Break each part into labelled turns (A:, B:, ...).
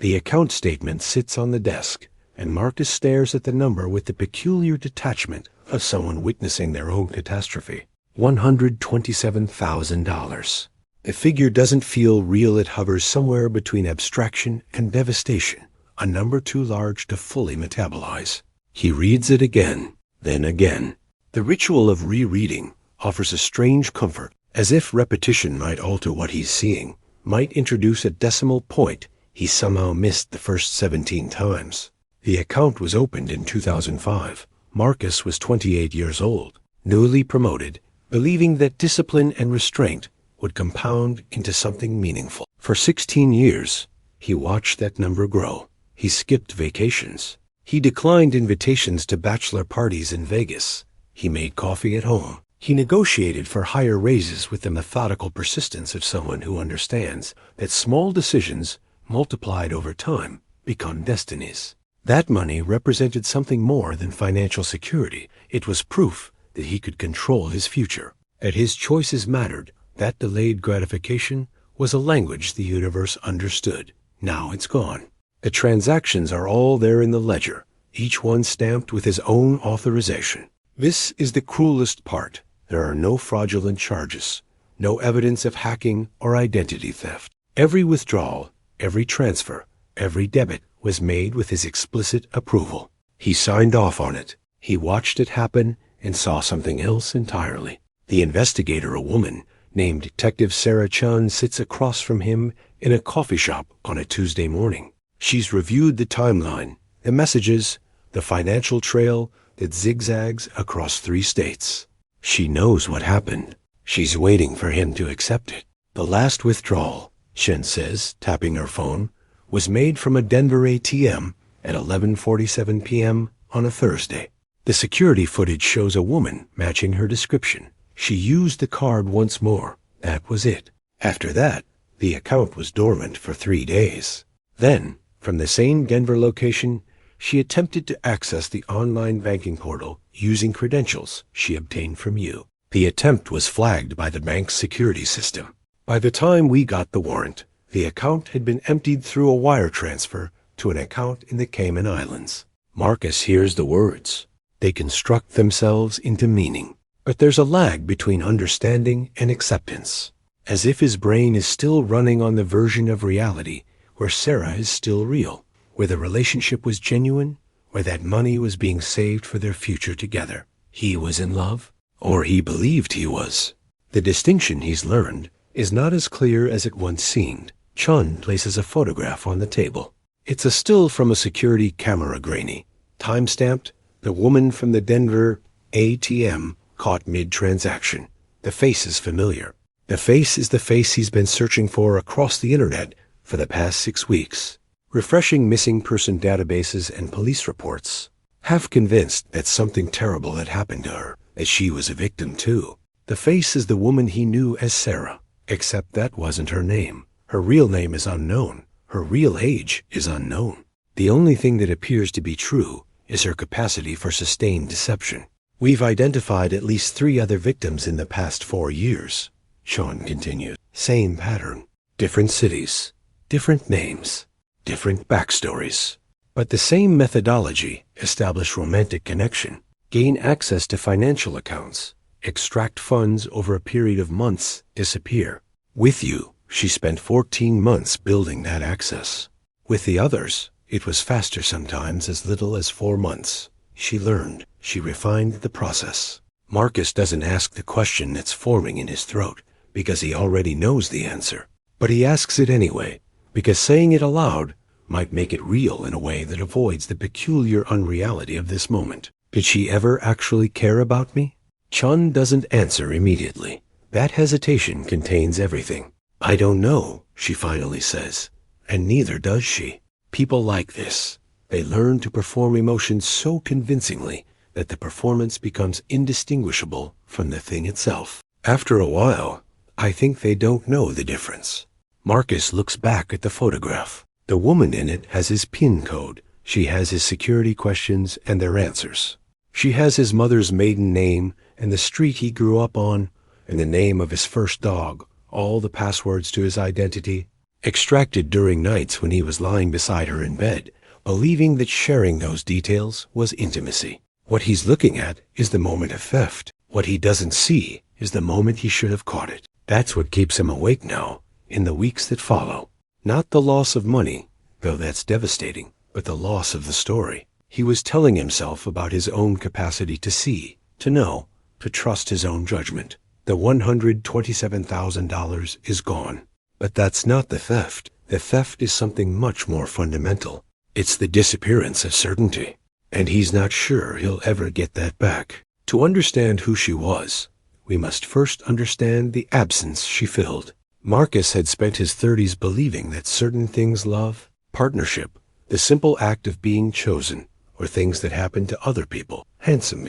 A: The account statement sits on the desk, and Marcus stares at the number with the peculiar detachment of someone witnessing their own catastrophe. $127,000. The figure doesn't feel real. It hovers somewhere between abstraction and devastation, a number too large to fully metabolize. He reads it again, then again. The ritual of rereading offers a strange comfort, as if repetition might alter what he's seeing, might introduce a decimal point he somehow missed the first 17 times. The account was opened in 2005. Marcus was 28 years old, newly promoted, believing that discipline and restraint would compound into something meaningful. For 16 years, he watched that number grow. He skipped vacations. He declined invitations to bachelor parties in Vegas. He made coffee at home. He negotiated for higher raises with the methodical persistence of someone who understands that small decisions, multiplied over time, become destinies. That money represented something more than financial security. It was proof that he could control his future, that his choices mattered. That delayed gratification was a language the universe understood. Now it's gone. The transactions are all there in the ledger, each one stamped with his own authorization. This is the cruelest part. There are no fraudulent charges, no evidence of hacking or identity theft. Every withdrawal, every transfer, every debit was made with his explicit approval. He signed off on it. He watched it happen and saw something else entirely. The investigator, a woman named Detective Sarah Chun, sits across from him in a coffee shop on a Tuesday morning. She's reviewed the timeline, the messages, the financial trail that zigzags across 3 states. She knows what happened. She's waiting for him to accept it. The last withdrawal, Shen says, tapping her phone, was made from a Denver ATM at 11:47 p.m. on a Thursday. The security footage shows a woman matching her description. She used the card once more. That was it. After that, the account was dormant for 3 days. Then, from the same Denver location, she attempted to access the online banking portal using credentials she obtained from you. The attempt was flagged by the bank's security system. By the time we got the warrant, the account had been emptied through a wire transfer to an account in the Cayman Islands. Marcus hears the words. They construct themselves into meaning. But there's a lag between understanding and acceptance, as if his brain is still running on the version of reality where Sarah is still real, where the relationship was genuine, where that money was being saved for their future together. He was in love, or he believed he was. The distinction he's learned is not as clear as it once seemed. Chun places a photograph on the table. It's a still from a security camera, grainy, time-stamped, the woman from the Denver ATM caught mid-transaction. The face is familiar. The face is the face he's been searching for across the internet for the past 6 weeks, refreshing missing person databases and police reports, half convinced that something terrible had happened to her, that she was a victim too. The face is the woman he knew as Sarah, except that wasn't her name. Her real name is unknown. Her real age is unknown. The only thing that appears to be true is her capacity for sustained deception. We've identified at least 3 other victims in the past 4 years, Sean continued. Same pattern. Different cities, different names, different backstories. But the same methodology: establish romantic connection, gain access to financial accounts, extract funds over a period of months, disappear. With you, she spent 14 months building that access. With the others, it was faster, sometimes as little as 4 months. She learned. She refined the process. Marcus doesn't ask the question that's forming in his throat because he already knows the answer. But he asks it anyway, because saying it aloud might make it real in a way that avoids the peculiar unreality of this moment. Did she ever actually care about me? Chun doesn't answer immediately. That hesitation contains everything. I don't know, she finally says, and neither does she. People like this. They learn to perform emotions so convincingly that the performance becomes indistinguishable from the thing itself. After a while, I think they don't know the difference. Marcus looks back at the photograph. The woman in it has his PIN code. She has his security questions and their answers. She has his mother's maiden name and the street he grew up on and the name of his first dog, all the passwords to his identity. extracted during nights when he was lying beside her in bed, believing that sharing those details was intimacy. What he's looking at is the moment of theft. What he doesn't see is the moment he should have caught it. That's what keeps him awake now, in the weeks that follow. Not the loss of money, though that's devastating, but the loss of the story. He was telling himself about his own capacity to see, to know, to trust his own judgment. The $127,000 is gone. But that's not the theft. The theft is something much more fundamental. It's the disappearance of certainty. And he's not sure he'll ever get that back. To understand who she was, we must first understand the absence she filled. Marcus had spent his 30s believing that certain things, love, partnership, the simple act of being chosen, or things that happened to other people, handsome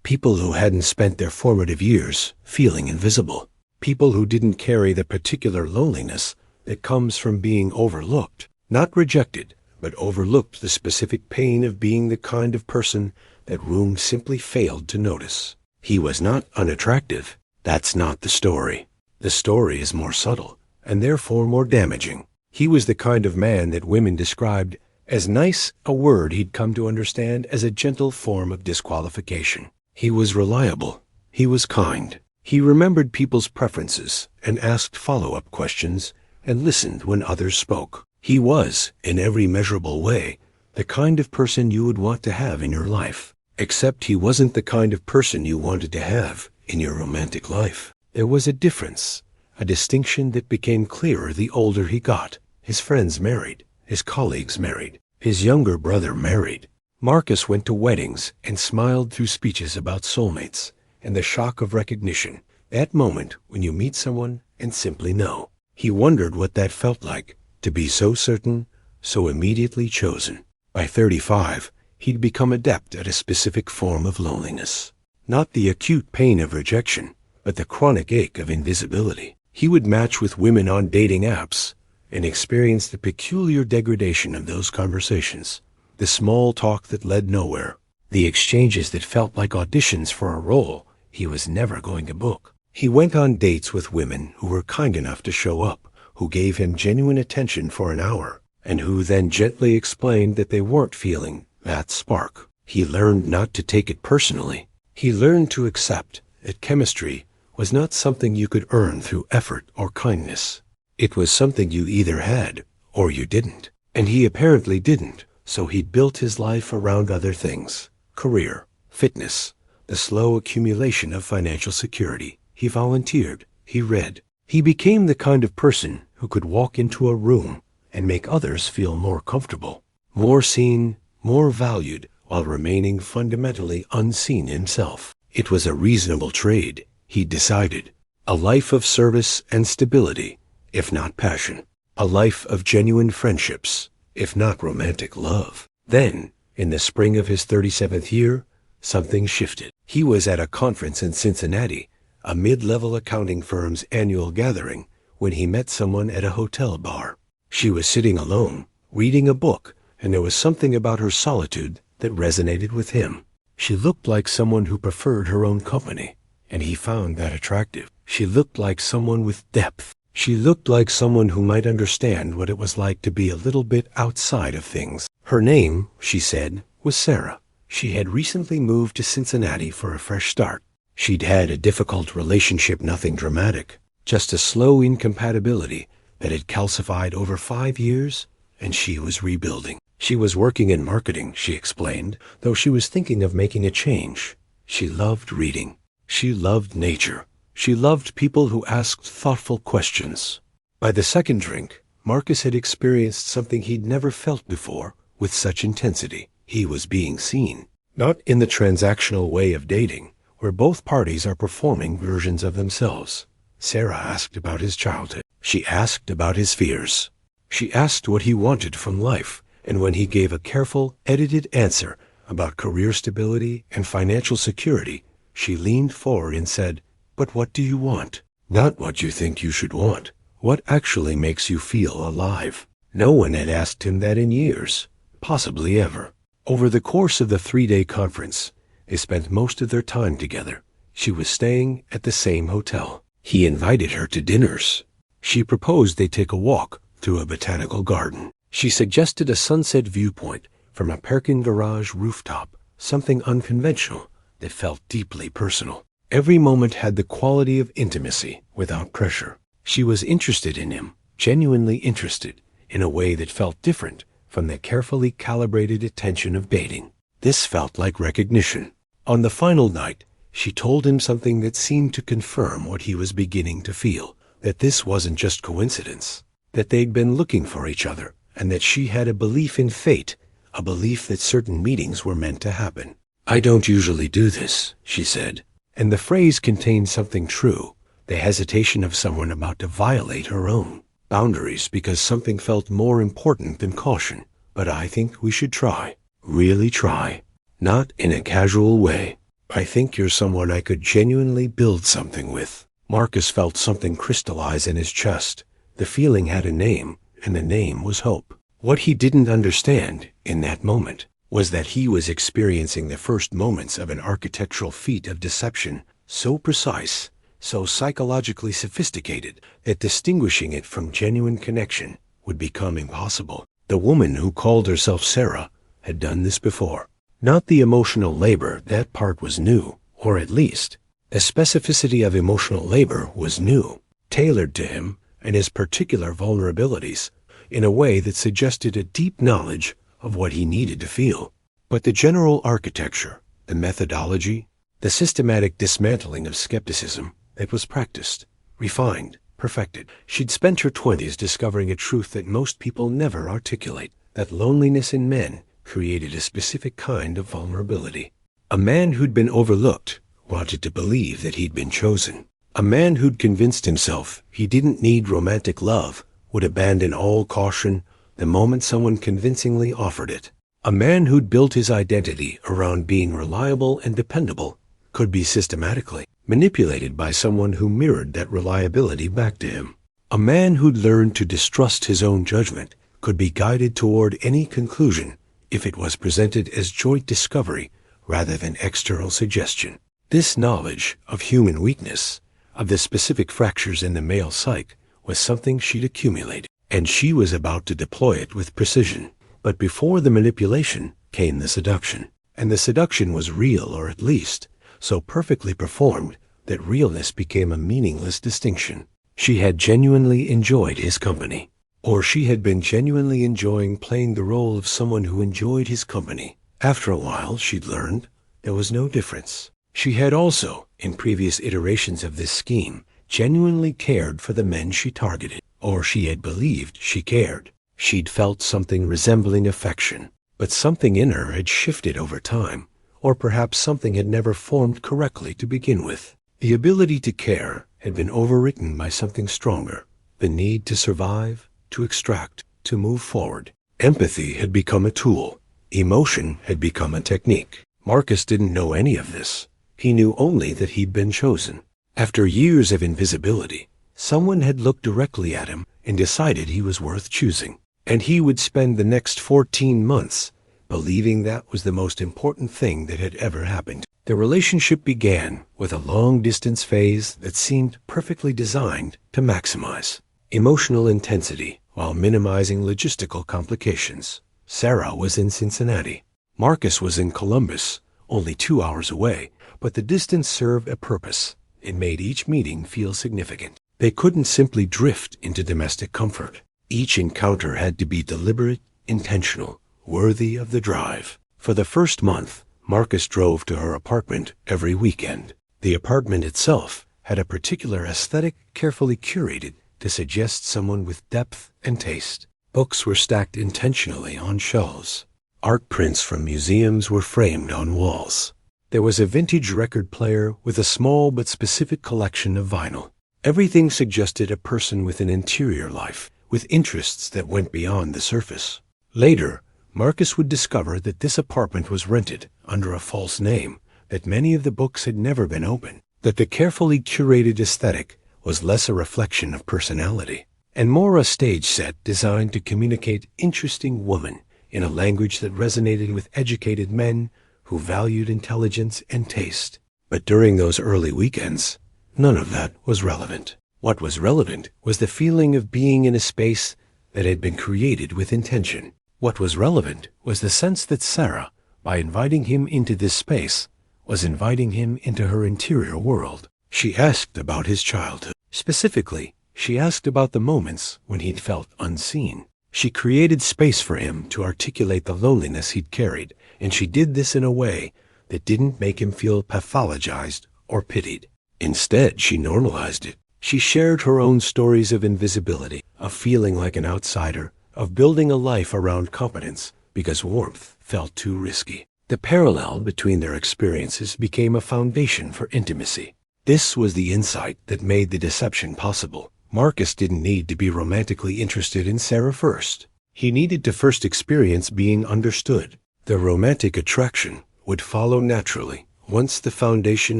A: people who hadn't spent their formative years feeling invisible, people who didn't carry the particular loneliness that comes from being overlooked, not rejected, but overlooked, the specific pain of being the kind of person that room simply failed to notice. He was not unattractive. That's not the story. The story is more subtle, and therefore more damaging. He was the kind of man that women described as nice, a word he'd come to understand as a gentle form of disqualification. He was reliable. He was kind. He remembered people's preferences and asked follow-up questions and listened when others spoke. He was, in every measurable way, the kind of person you would want to have in your life. Except he wasn't the kind of person you wanted to have in your romantic life. There was a difference, a distinction that became clearer the older he got. His friends married. His colleagues married. His younger brother married. Marcus went to weddings and smiled through speeches about soulmates and the shock of recognition, that moment when you meet someone and simply know. He wondered what that felt like, to be so certain, so immediately chosen. By 35, he'd become adept at a specific form of loneliness. Not the acute pain of rejection, but the chronic ache of invisibility. He would match with women on dating apps and experience the peculiar degradation of those conversations, the small talk that led nowhere, the exchanges that felt like auditions for a role he was never going to book. He went on dates with women who were kind enough to show up, who gave him genuine attention for an hour, and who then gently explained that they weren't feeling that spark. He learned not to take it personally. He learned to accept that chemistry was not something you could earn through effort or kindness. It was something you either had or you didn't. And he apparently didn't, so he'd built his life around other things: career, fitness, the slow accumulation of financial security. He volunteered. He read. He became the kind of person who could walk into a room and make others feel more comfortable, more seen, more valued, while remaining fundamentally unseen himself. It was a reasonable trade, he decided. A life of service and stability, if not passion. A life of genuine friendships, if not romantic love. Then, in the spring of his 37th year, something shifted. He was at a conference in Cincinnati, a mid-level accounting firm's annual gathering, when he met someone at a hotel bar. She was sitting alone, reading a book, and there was something about her solitude that resonated with him. She looked like someone who preferred her own company, and he found that attractive. She looked like someone with depth. She looked like someone who might understand what it was like to be a little bit outside of things. Her name, she said, was Sarah. She had recently moved to Cincinnati for a fresh start. She'd had a difficult relationship, nothing dramatic, just a slow incompatibility that had calcified over 5 years, and she was rebuilding. She was working in marketing, she explained, though she was thinking of making a change. She loved reading. She loved nature. She loved people who asked thoughtful questions. By the second drink, Marcus had experienced something he'd never felt before with such intensity. He was being seen, not in the transactional way of dating, where both parties are performing versions of themselves. Sarah asked about his childhood. She asked about his fears. She asked what he wanted from life, and when he gave a careful, edited answer about career stability and financial security, she leaned forward and said, "But what do you want? Not what you think you should want. What actually makes you feel alive?" No one had asked him that in years, possibly ever. Over the course of the 3-day conference, they spent most of their time together. She was staying at the same hotel. He invited her to dinners. She proposed they take a walk through a botanical garden. She suggested a sunset viewpoint from a parking garage rooftop, something unconventional that felt deeply personal. Every moment had the quality of intimacy without pressure. She was interested in him, genuinely interested, in a way that felt different from the carefully calibrated attention of dating. This felt like recognition. On the final night, she told him something that seemed to confirm what he was beginning to feel, that this wasn't just coincidence, that they'd been looking for each other, and that she had a belief in fate, a belief that certain meetings were meant to happen. "I don't usually do this," she said, and the phrase contained something true, the hesitation of someone about to violate her own boundaries because something felt more important than caution. "But I think we should try, really try, not in a casual way. I think you're someone I could genuinely build something with." Marcus felt something crystallize in his chest. The feeling had a name, and the name was hope. What he didn't understand in that moment was that he was experiencing the first moments of an architectural feat of deception so precise, so psychologically sophisticated, that distinguishing it from genuine connection would become impossible. The woman who called herself Sarah had done this before. Not the emotional labor, that part was new, or at least, the specificity of emotional labor was new, tailored to him and his particular vulnerabilities in a way that suggested a deep knowledge of what he needed to feel. But the general architecture, the methodology, the systematic dismantling of skepticism that was practiced, refined, perfected. She'd spent her 20s discovering a truth that most people never articulate, that loneliness in men created a specific kind of vulnerability. A man who'd been overlooked wanted to believe that he'd been chosen. A man who'd convinced himself he didn't need romantic love would abandon all caution the moment someone convincingly offered it. A man who'd built his identity around being reliable and dependable could be systematically manipulated by someone who mirrored that reliability back to him. A man who'd learned to distrust his own judgment could be guided toward any conclusion if it was presented as joint discovery rather than external suggestion. This knowledge of human weakness, of the specific fractures in the male psyche, was something she'd accumulated, and she was about to deploy it with precision. But before the manipulation came the seduction, and the seduction was real, or at least so perfectly performed that realness became a meaningless distinction. She had genuinely enjoyed his company, or she had been genuinely enjoying playing the role of someone who enjoyed his company. After a while, she'd learned there was no difference. She had also, in previous iterations of this scheme, genuinely cared for the men she targeted, or she had believed she cared. She'd felt something resembling affection, but something in her had shifted over time, or perhaps something had never formed correctly to begin with. The ability to care had been overwritten by something stronger, the need to survive, to extract, to move forward. Empathy had become a tool. Emotion had become a technique. Marcus didn't know any of this. He knew only that he'd been chosen. After years of invisibility, someone had looked directly at him and decided he was worth choosing. And he would spend the next 14 months believing that was the most important thing that had ever happened. The relationship began with a long-distance phase that seemed perfectly designed to maximize emotional intensity while minimizing logistical complications. Sarah was in Cincinnati. Marcus was in Columbus, only 2 hours away, but the distance served a purpose. It made each meeting feel significant. They couldn't simply drift into domestic comfort. Each encounter had to be deliberate, intentional, worthy of the drive. For the first month, Marcus drove to her apartment every weekend. The apartment itself had a particular aesthetic carefully curated to suggest someone with depth and taste. Books were stacked intentionally on shelves. Art prints from museums were framed on walls. There was a vintage record player with a small but specific collection of vinyl. Everything suggested a person with an interior life, with interests that went beyond the surface. Later, Marcus would discover that this apartment was rented under a false name, that many of the books had never been opened, that the carefully curated aesthetic was less a reflection of personality and more a stage set designed to communicate interesting woman in a language that resonated with educated men who valued intelligence and taste. But during those early weekends, none of that was relevant. What was relevant was the feeling of being in a space that had been created with intention. What was relevant was the sense that Sarah, by inviting him into this space, was inviting him into her interior world. She asked about his childhood. Specifically, she asked about the moments when he'd felt unseen. She created space for him to articulate the loneliness he'd carried, and she did this in a way that didn't make him feel pathologized or pitied. Instead, she normalized it. She shared her own stories of invisibility, of feeling like an outsider, of building a life around competence because warmth felt too risky. The parallel between their experiences became a foundation for intimacy. This was the insight that made the deception possible. Marcus didn't need to be romantically interested in Sarah first. He needed to first experience being understood. The romantic attraction would follow naturally once the foundation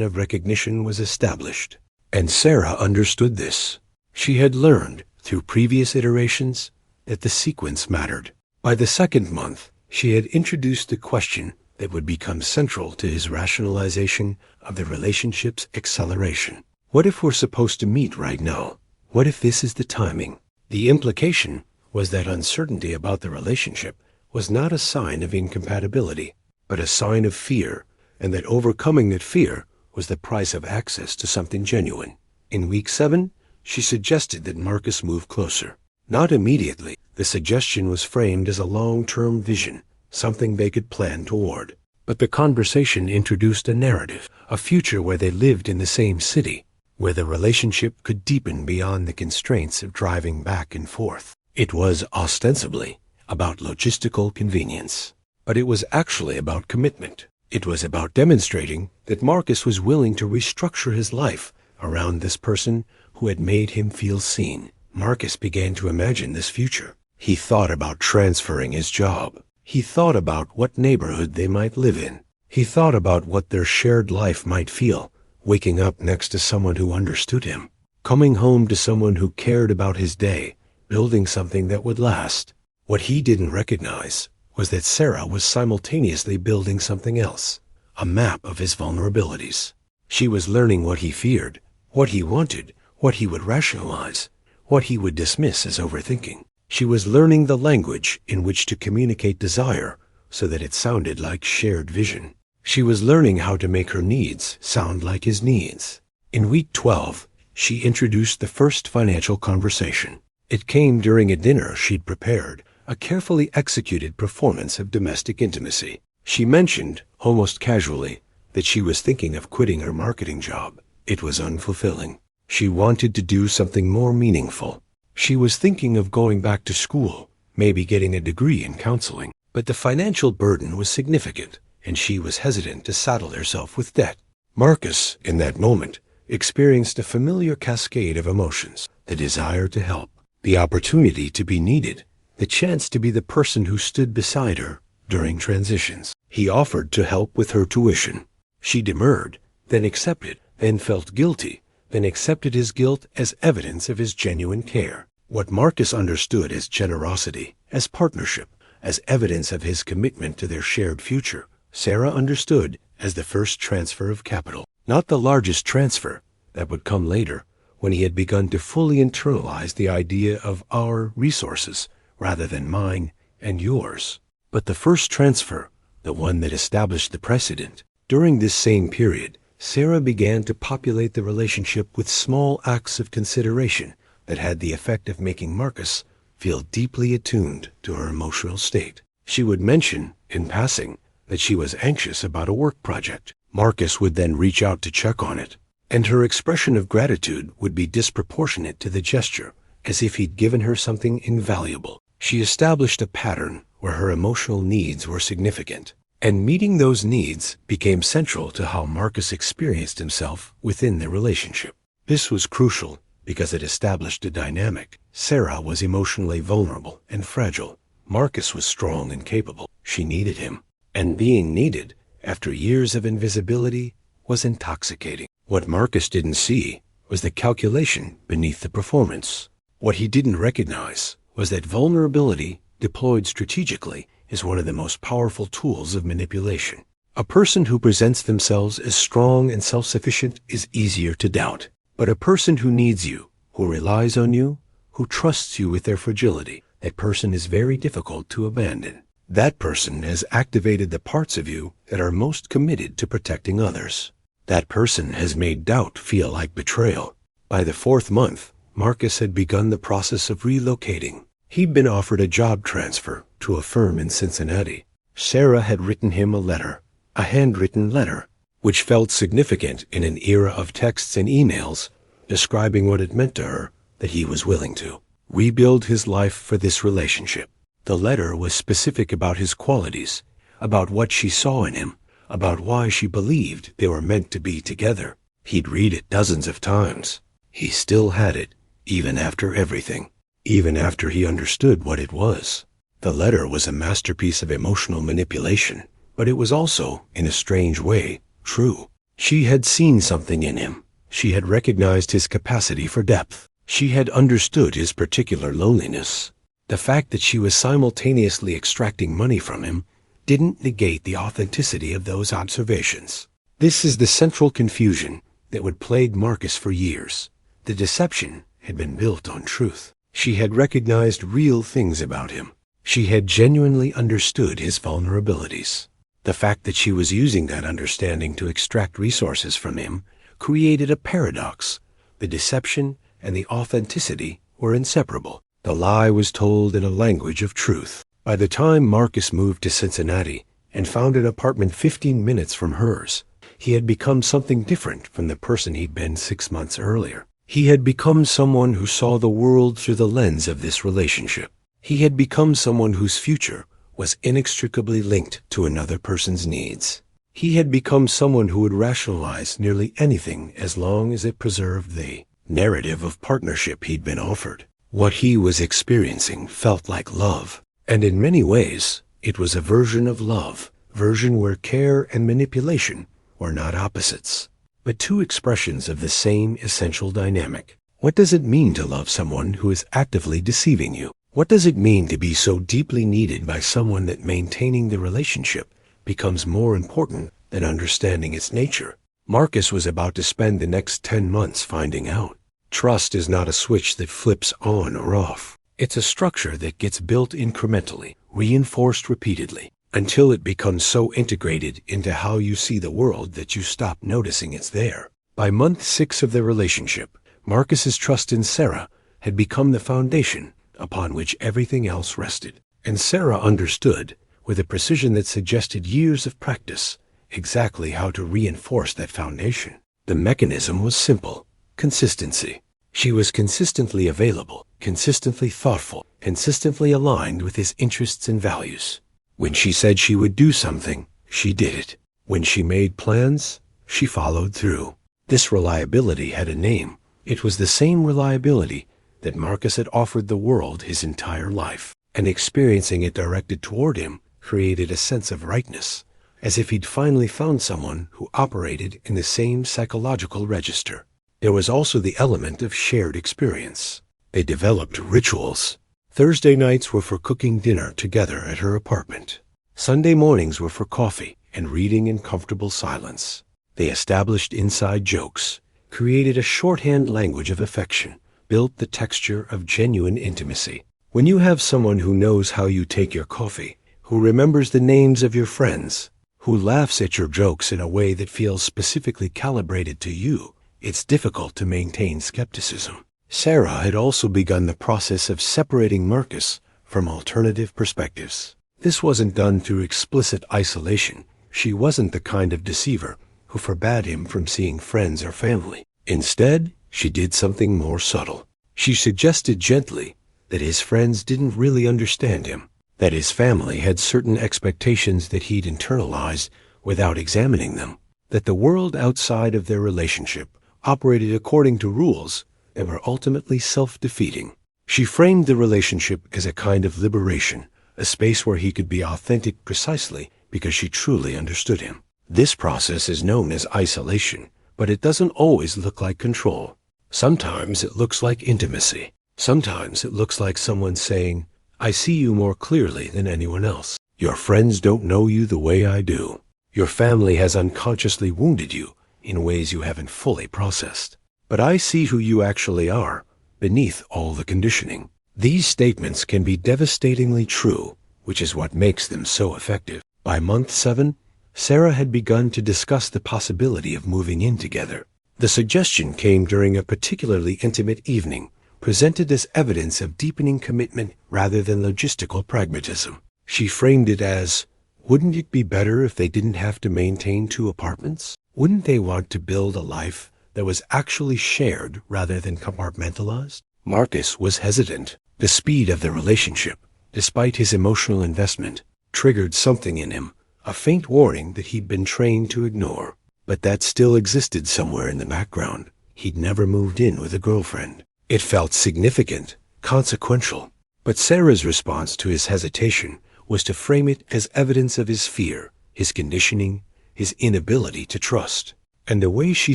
A: of recognition was established. And Sarah understood this. She had learned, through previous iterations, that the sequence mattered. By the second month, she had introduced the question that would become central to his rationalization of the relationship's acceleration. What if we're supposed to meet right now? What if this is the timing? The implication was that uncertainty about the relationship was not a sign of incompatibility, but a sign of fear, and that overcoming that fear was the price of access to something genuine. In week 7, she suggested that Marcus move closer. Not immediately. The suggestion was framed as a long-term vision, something they could plan toward. But the conversation introduced a narrative, a future where they lived in the same city, where the relationship could deepen beyond the constraints of driving back and forth. It was ostensibly about logistical convenience, but it was actually about commitment. It was about demonstrating that Marcus was willing to restructure his life around this person who had made him feel seen. Marcus began to imagine this future. He thought about transferring his job. He thought about what neighborhood they might live in. He thought about what their shared life might feel, waking up next to someone who understood him, coming home to someone who cared about his day, building something that would last. What he didn't recognize was that Sarah was simultaneously building something else, a map of his vulnerabilities. She was learning what he feared, what he wanted, what he would rationalize, what he would dismiss as overthinking. She was learning the language in which to communicate desire so that it sounded like shared vision. She was learning how to make her needs sound like his needs. In week 12, she introduced the first financial conversation. It came during a dinner she'd prepared, a carefully executed performance of domestic intimacy. She mentioned, almost casually, that she was thinking of quitting her marketing job. It was unfulfilling. She wanted to do something more meaningful. She was thinking of going back to school, maybe getting a degree in counseling. But the financial burden was significant, and she was hesitant to saddle herself with debt. Marcus, in that moment, experienced a familiar cascade of emotions: the desire to help, the opportunity to be needed, the chance to be the person who stood beside her during transitions. He offered to help with her tuition. She demurred, then accepted, then felt guilty, then accepted his guilt as evidence of his genuine care. What Marcus understood as generosity, as partnership, as evidence of his commitment to their shared future, Sarah understood as the first transfer of capital. Not the largest transfer, that would come later, when he had begun to fully internalize the idea of our resources rather than mine and yours. But the first transfer, the one that established the precedent. During this same period, Sarah began to populate the relationship with small acts of consideration that had the effect of making Marcus feel deeply attuned to her emotional state. She would mention, in passing, that she was anxious about a work project. Marcus would then reach out to check on it, and her expression of gratitude would be disproportionate to the gesture, as if he'd given her something invaluable. She established a pattern where her emotional needs were significant, and meeting those needs became central to how Marcus experienced himself within the relationship. This was crucial because it established a dynamic. Sarah was emotionally vulnerable and fragile. Marcus was strong and capable. She needed him. And being needed, after years of invisibility, was intoxicating. What Marcus didn't see was the calculation beneath the performance. What he didn't recognize was that vulnerability, deployed strategically, is one of the most powerful tools of manipulation. A person who presents themselves as strong and self-sufficient is easier to doubt. But a person who needs you, who relies on you, who trusts you with their fragility, that person is very difficult to abandon. That person has activated the parts of you that are most committed to protecting others. That person has made doubt feel like betrayal. By the 4th month, Marcus had begun the process of relocating. He'd been offered a job transfer to a firm in Cincinnati. Sarah had written him a letter, a handwritten letter, which felt significant in an era of texts and emails, describing what it meant to her that he was willing to rebuild his life for this relationship. The letter was specific about his qualities, about what she saw in him, about why she believed they were meant to be together. He'd read it dozens of times. He still had it, even after everything, even after he understood what it was. The letter was a masterpiece of emotional manipulation, but it was also, in a strange way, true. She had seen something in him. She had recognized his capacity for depth. She had understood his particular loneliness. The fact that she was simultaneously extracting money from him didn't negate the authenticity of those observations. This is the central confusion that would plague Marcus for years. The deception had been built on truth. She had recognized real things about him. She had genuinely understood his vulnerabilities. The fact that she was using that understanding to extract resources from him created a paradox. The deception and the authenticity were inseparable. The lie was told in a language of truth. By the time Marcus moved to Cincinnati and found an apartment 15 minutes from hers, he had become something different from the person he'd been 6 months earlier. He had become someone who saw the world through the lens of this relationship. He had become someone whose future was inextricably linked to another person's needs. He had become someone who would rationalize nearly anything as long as it preserved the narrative of partnership he'd been offered. What he was experiencing felt like love, and in many ways, it was a version of love, version where care and manipulation were not opposites, but two expressions of the same essential dynamic. What does it mean to love someone who is actively deceiving you? What does it mean to be so deeply needed by someone that maintaining the relationship becomes more important than understanding its nature? Marcus was about to spend the next 10 months finding out. Trust is not a switch that flips on or off. It's a structure that gets built incrementally, reinforced repeatedly, until it becomes so integrated into how you see the world that you stop noticing it's there. By month 6 of their relationship, Marcus's trust in Sarah had become the foundation upon which everything else rested. And Sarah understood, with a precision that suggested years of practice, exactly how to reinforce that foundation. The mechanism was simple: consistency. She was consistently available, consistently thoughtful, consistently aligned with his interests and values. When she said she would do something, she did it. When she made plans, she followed through. This reliability had a name. It was the same reliability that Marcus had offered the world his entire life, and experiencing it directed toward him created a sense of rightness, as if he'd finally found someone who operated in the same psychological register. There was also the element of shared experience. They developed rituals. Thursday nights were for cooking dinner together at her apartment. Sunday mornings were for coffee and reading in comfortable silence. They established inside jokes, created a shorthand language of affection, built the texture of genuine intimacy. When you have someone who knows how you take your coffee, who remembers the names of your friends, who laughs at your jokes in a way that feels specifically calibrated to you, it's difficult to maintain skepticism. Sarah had also begun the process of separating Marcus from alternative perspectives. This wasn't done through explicit isolation. She wasn't the kind of deceiver who forbade him from seeing friends or family. Instead, she did something more subtle. She suggested gently that his friends didn't really understand him, that his family had certain expectations that he'd internalized without examining them, that the world outside of their relationship operated according to rules that were ultimately self-defeating. She framed the relationship as a kind of liberation, a space where he could be authentic precisely because she truly understood him. This process is known as isolation, but it doesn't always look like control. Sometimes it looks like intimacy. Sometimes it looks like someone saying, "I see you more clearly than anyone else. Your friends don't know you the way I do. Your family has unconsciously wounded you in ways you haven't fully processed. But I see who you actually are, beneath all the conditioning." These statements can be devastatingly true, which is what makes them so effective. By month 7, Sarah had begun to discuss the possibility of moving in together. The suggestion came during a particularly intimate evening, presented as evidence of deepening commitment rather than logistical pragmatism. She framed it as, wouldn't it be better if they didn't have to maintain 2 apartments? Wouldn't they want to build a life that was actually shared rather than compartmentalized? Marcus was hesitant. The speed of the relationship, despite his emotional investment, triggered something in him, a faint warning that he'd been trained to ignore. But that still existed somewhere in the background. He'd never moved in with a girlfriend. It felt significant, consequential. But Sarah's response to his hesitation was to frame it as evidence of his fear, his conditioning, his inability to trust. And the way she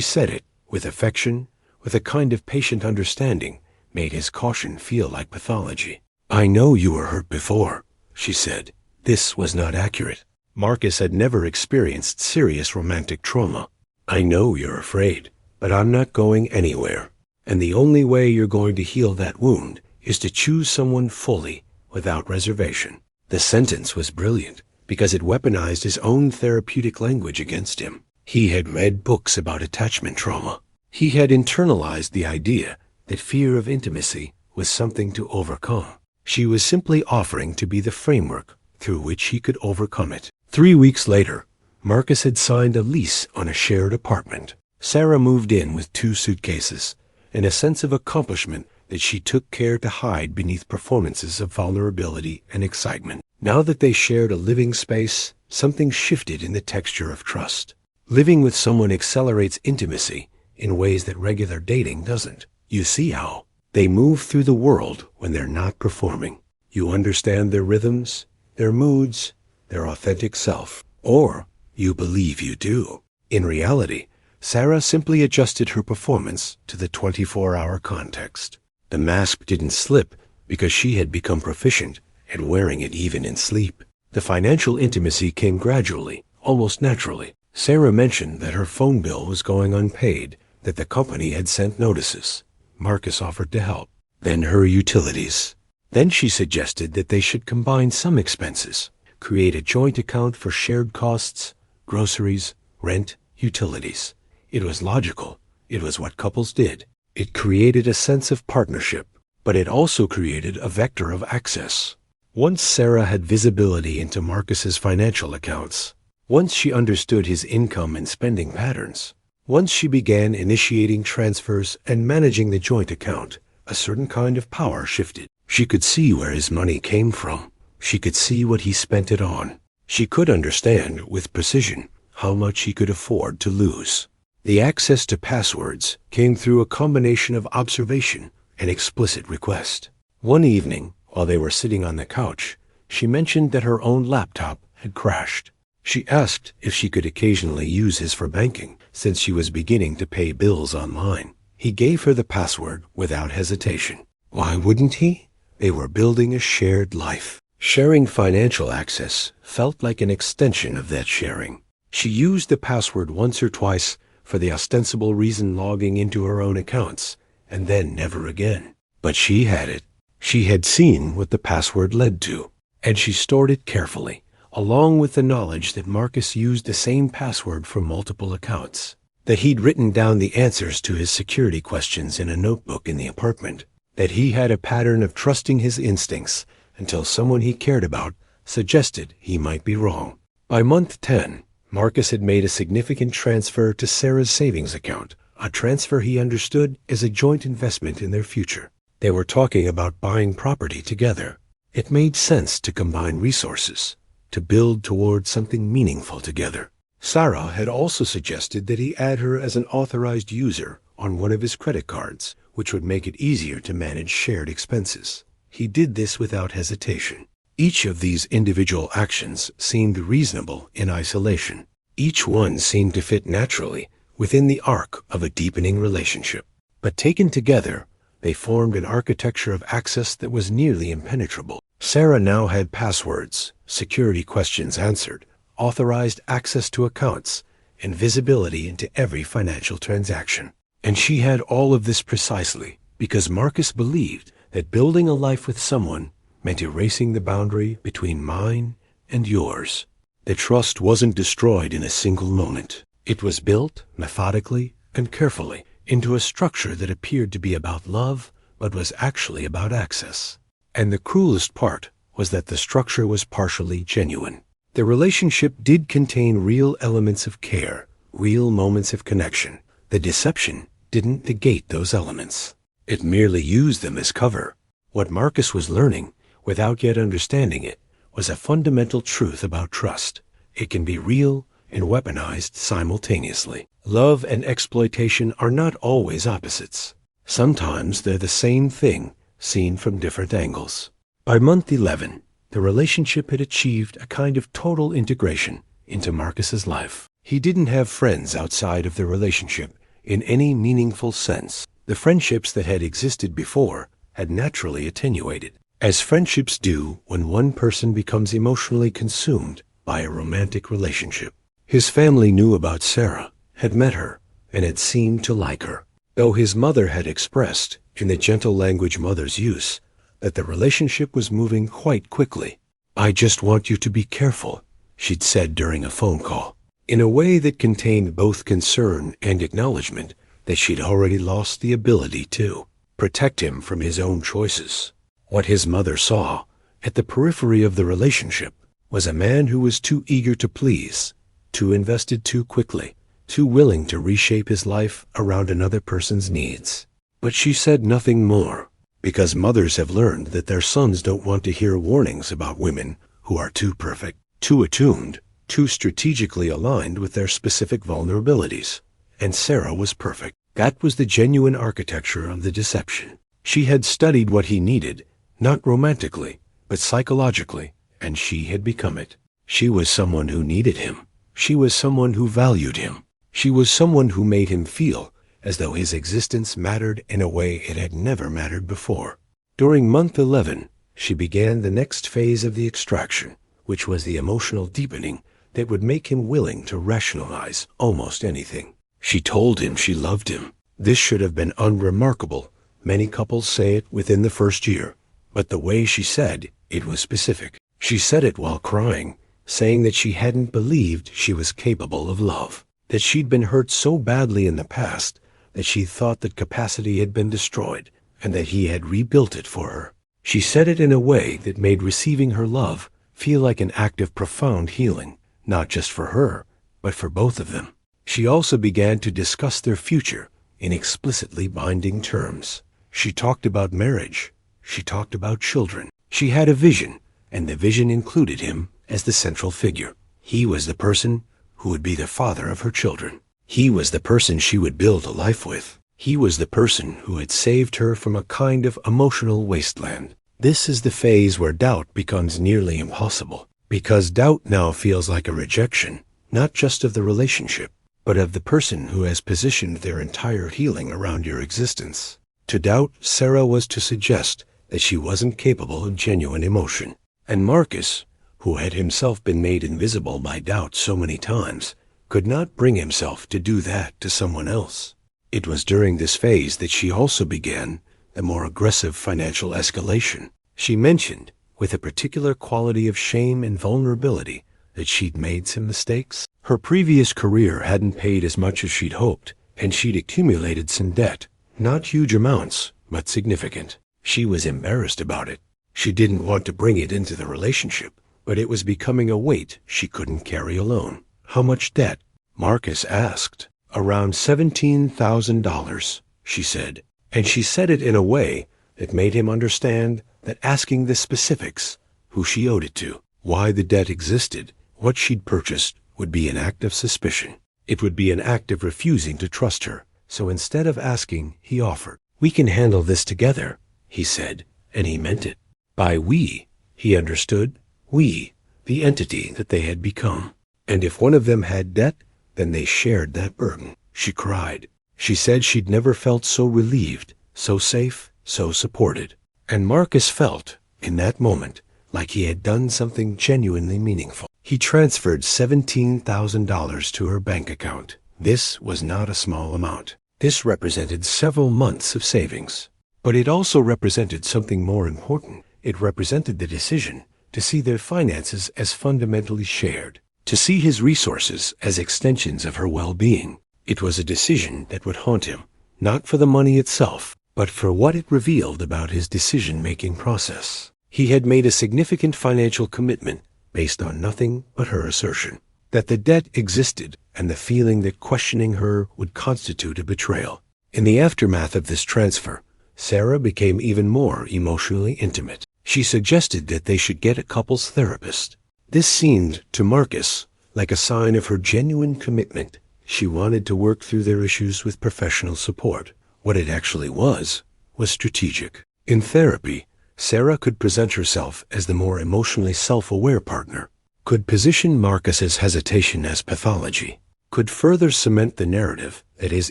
A: said it, with affection, with a kind of patient understanding, made his caution feel like pathology. I know you were hurt before, she said. This was not accurate. Marcus had never experienced serious romantic trauma. I know you're afraid, but I'm not going anywhere. And the only way you're going to heal that wound is to choose someone fully, without reservation. The sentence was brilliant because it weaponized his own therapeutic language against him. He had read books about attachment trauma. He had internalized the idea that fear of intimacy was something to overcome. She was simply offering to be the framework through which he could overcome it. 3 weeks later, Marcus had signed a lease on a shared apartment. Sarah moved in with 2 suitcases, and a sense of accomplishment that she took care to hide beneath performances of vulnerability and excitement. Now that they shared a living space, something shifted in the texture of trust. Living with someone accelerates intimacy in ways that regular dating doesn't. You see how they move through the world when they're not performing. You understand their rhythms, their moods, their authentic self. Or you believe you do. In reality, Sarah simply adjusted her performance to the 24-hour context. The mask didn't slip because she had become proficient at wearing it even in sleep. The financial intimacy came gradually, almost naturally. Sarah mentioned that her phone bill was going unpaid, that the company had sent notices. Marcus offered to help. Then her utilities. Then she suggested that they should combine some expenses, create a joint account for shared costs, groceries, rent, utilities. It was logical. It was what couples did. It created a sense of partnership, but it also created a vector of access. Once Sarah had visibility into Marcus's financial accounts, once she understood his income and spending patterns, once she began initiating transfers and managing the joint account, a certain kind of power shifted. She could see where his money came from. She could see what he spent it on. She could understand, with precision, how much he could afford to lose. The access to passwords came through a combination of observation and explicit request. One evening, while they were sitting on the couch, she mentioned that her own laptop had crashed. She asked if she could occasionally use his for banking, since she was beginning to pay bills online. He gave her the password without hesitation. Why wouldn't he? They were building a shared life. Sharing financial access felt like an extension of that sharing. She used the password once or twice for the ostensible reason logging into her own accounts, and then never again. But she had it. She had seen what the password led to, and she stored it carefully, along with the knowledge that Marcus used the same password for multiple accounts, that he'd written down the answers to his security questions in a notebook in the apartment, that he had a pattern of trusting his instincts until someone he cared about suggested he might be wrong. By month 10, Marcus had made a significant transfer to Sarah's savings account, a transfer he understood as a joint investment in their future. They were talking about buying property together. It made sense to combine resources, to build toward something meaningful together. Sarah had also suggested that he add her as an authorized user on one of his credit cards, which would make it easier to manage shared expenses. He did this without hesitation. Each of these individual actions seemed reasonable in isolation. Each one seemed to fit naturally within the arc of a deepening relationship. But taken together, they formed an architecture of access that was nearly impenetrable. Sarah now had passwords, security questions answered, authorized access to accounts, and visibility into every financial transaction. And she had all of this precisely because Marcus believed that building a life with someone meant erasing the boundary between mine and yours. The trust wasn't destroyed in a single moment. It was built methodically and carefully into a structure that appeared to be about love, but was actually about access. And the cruelest part was that the structure was partially genuine. The relationship did contain real elements of care, real moments of connection. The deception didn't negate those elements. It merely used them as cover. What Marcus was learning, without yet understanding it, was a fundamental truth about trust. It can be real and weaponized simultaneously. Love and exploitation are not always opposites. Sometimes they're the same thing, seen from different angles. By month 11, the relationship had achieved a kind of total integration into Marcus's life. He didn't have friends outside of the relationship in any meaningful sense. The friendships that had existed before had naturally attenuated, as friendships do when one person becomes emotionally consumed by a romantic relationship. His family knew about Sarah, had met her, and had seemed to like her, though his mother had expressed, in the gentle language mothers use, that the relationship was moving quite quickly. "I just want you to be careful," she'd said during a phone call, in a way that contained both concern and acknowledgement that she'd already lost the ability to protect him from his own choices. What his mother saw, at the periphery of the relationship, was a man who was too eager to please, too invested too quickly, too willing to reshape his life around another person's needs. But she said nothing more, because mothers have learned that their sons don't want to hear warnings about women who are too perfect, too attuned, too strategically aligned with their specific vulnerabilities. And Sarah was perfect. That was the genuine architecture of the deception. She had studied what he needed, not romantically, but psychologically, and she had become it. She was someone who needed him. She was someone who valued him. She was someone who made him feel as though his existence mattered in a way it had never mattered before. During month 11, she began the next phase of the extraction, which was the emotional deepening that would make him willing to rationalize almost anything. She told him she loved him. This should have been unremarkable. Many couples say it within the first year, but the way she said it was specific. She said it while crying, saying that she hadn't believed she was capable of love, that she'd been hurt so badly in the past that she thought that capacity had been destroyed and that he had rebuilt it for her. She said it in a way that made receiving her love feel like an act of profound healing, not just for her, but for both of them. She also began to discuss their future in explicitly binding terms. She talked about marriage. She talked about children. She had a vision, and the vision included him as the central figure. He was the person who would be the father of her children. He was the person she would build a life with. He was the person who had saved her from a kind of emotional wasteland. This is the phase where doubt becomes nearly impossible, because doubt now feels like a rejection, not just of the relationship, but of the person who has positioned their entire healing around your existence. To doubt Sarah was to suggest that she wasn't capable of genuine emotion. And Marcus, who had himself been made invisible by doubt so many times, could not bring himself to do that to someone else. It was during this phase that she also began the more aggressive financial escalation. She mentioned, with a particular quality of shame and vulnerability, that she'd made some mistakes. Her previous career hadn't paid as much as she'd hoped, and she'd accumulated some debt. Not huge amounts, but significant. She was embarrassed about it. She didn't want to bring it into the relationship, but it was becoming a weight she couldn't carry alone. How much debt? Marcus asked. Around $17,000, she said. And she said it in a way that made him understand that asking the specifics, who she owed it to, why the debt existed, what she'd purchased, would be an act of suspicion. It would be an act of refusing to trust her. So instead of asking, he offered. "We can handle this together," he said, and he meant it. By we, he understood we, the entity that they had become. And if one of them had debt, then they shared that burden. She cried. She said she'd never felt so relieved, so safe, so supported. And Marcus felt, in that moment, like he had done something genuinely meaningful. He transferred $17,000 to her bank account. This was not a small amount. This represented several months of savings. But it also represented something more important. It represented the decision to see their finances as fundamentally shared, to see his resources as extensions of her well-being. It was a decision that would haunt him, not for the money itself, but for what it revealed about his decision-making process. He had made a significant financial commitment based on nothing but her assertion that the debt existed and the feeling that questioning her would constitute a betrayal. In the aftermath of this transfer, Sarah became even more emotionally intimate. She suggested that they should get a couples therapist. This seemed, to Marcus, like a sign of her genuine commitment. She wanted to work through their issues with professional support. What it actually was strategic. In therapy, Sarah could present herself as the more emotionally self-aware partner, could position Marcus's hesitation as pathology, could further cement the narrative that his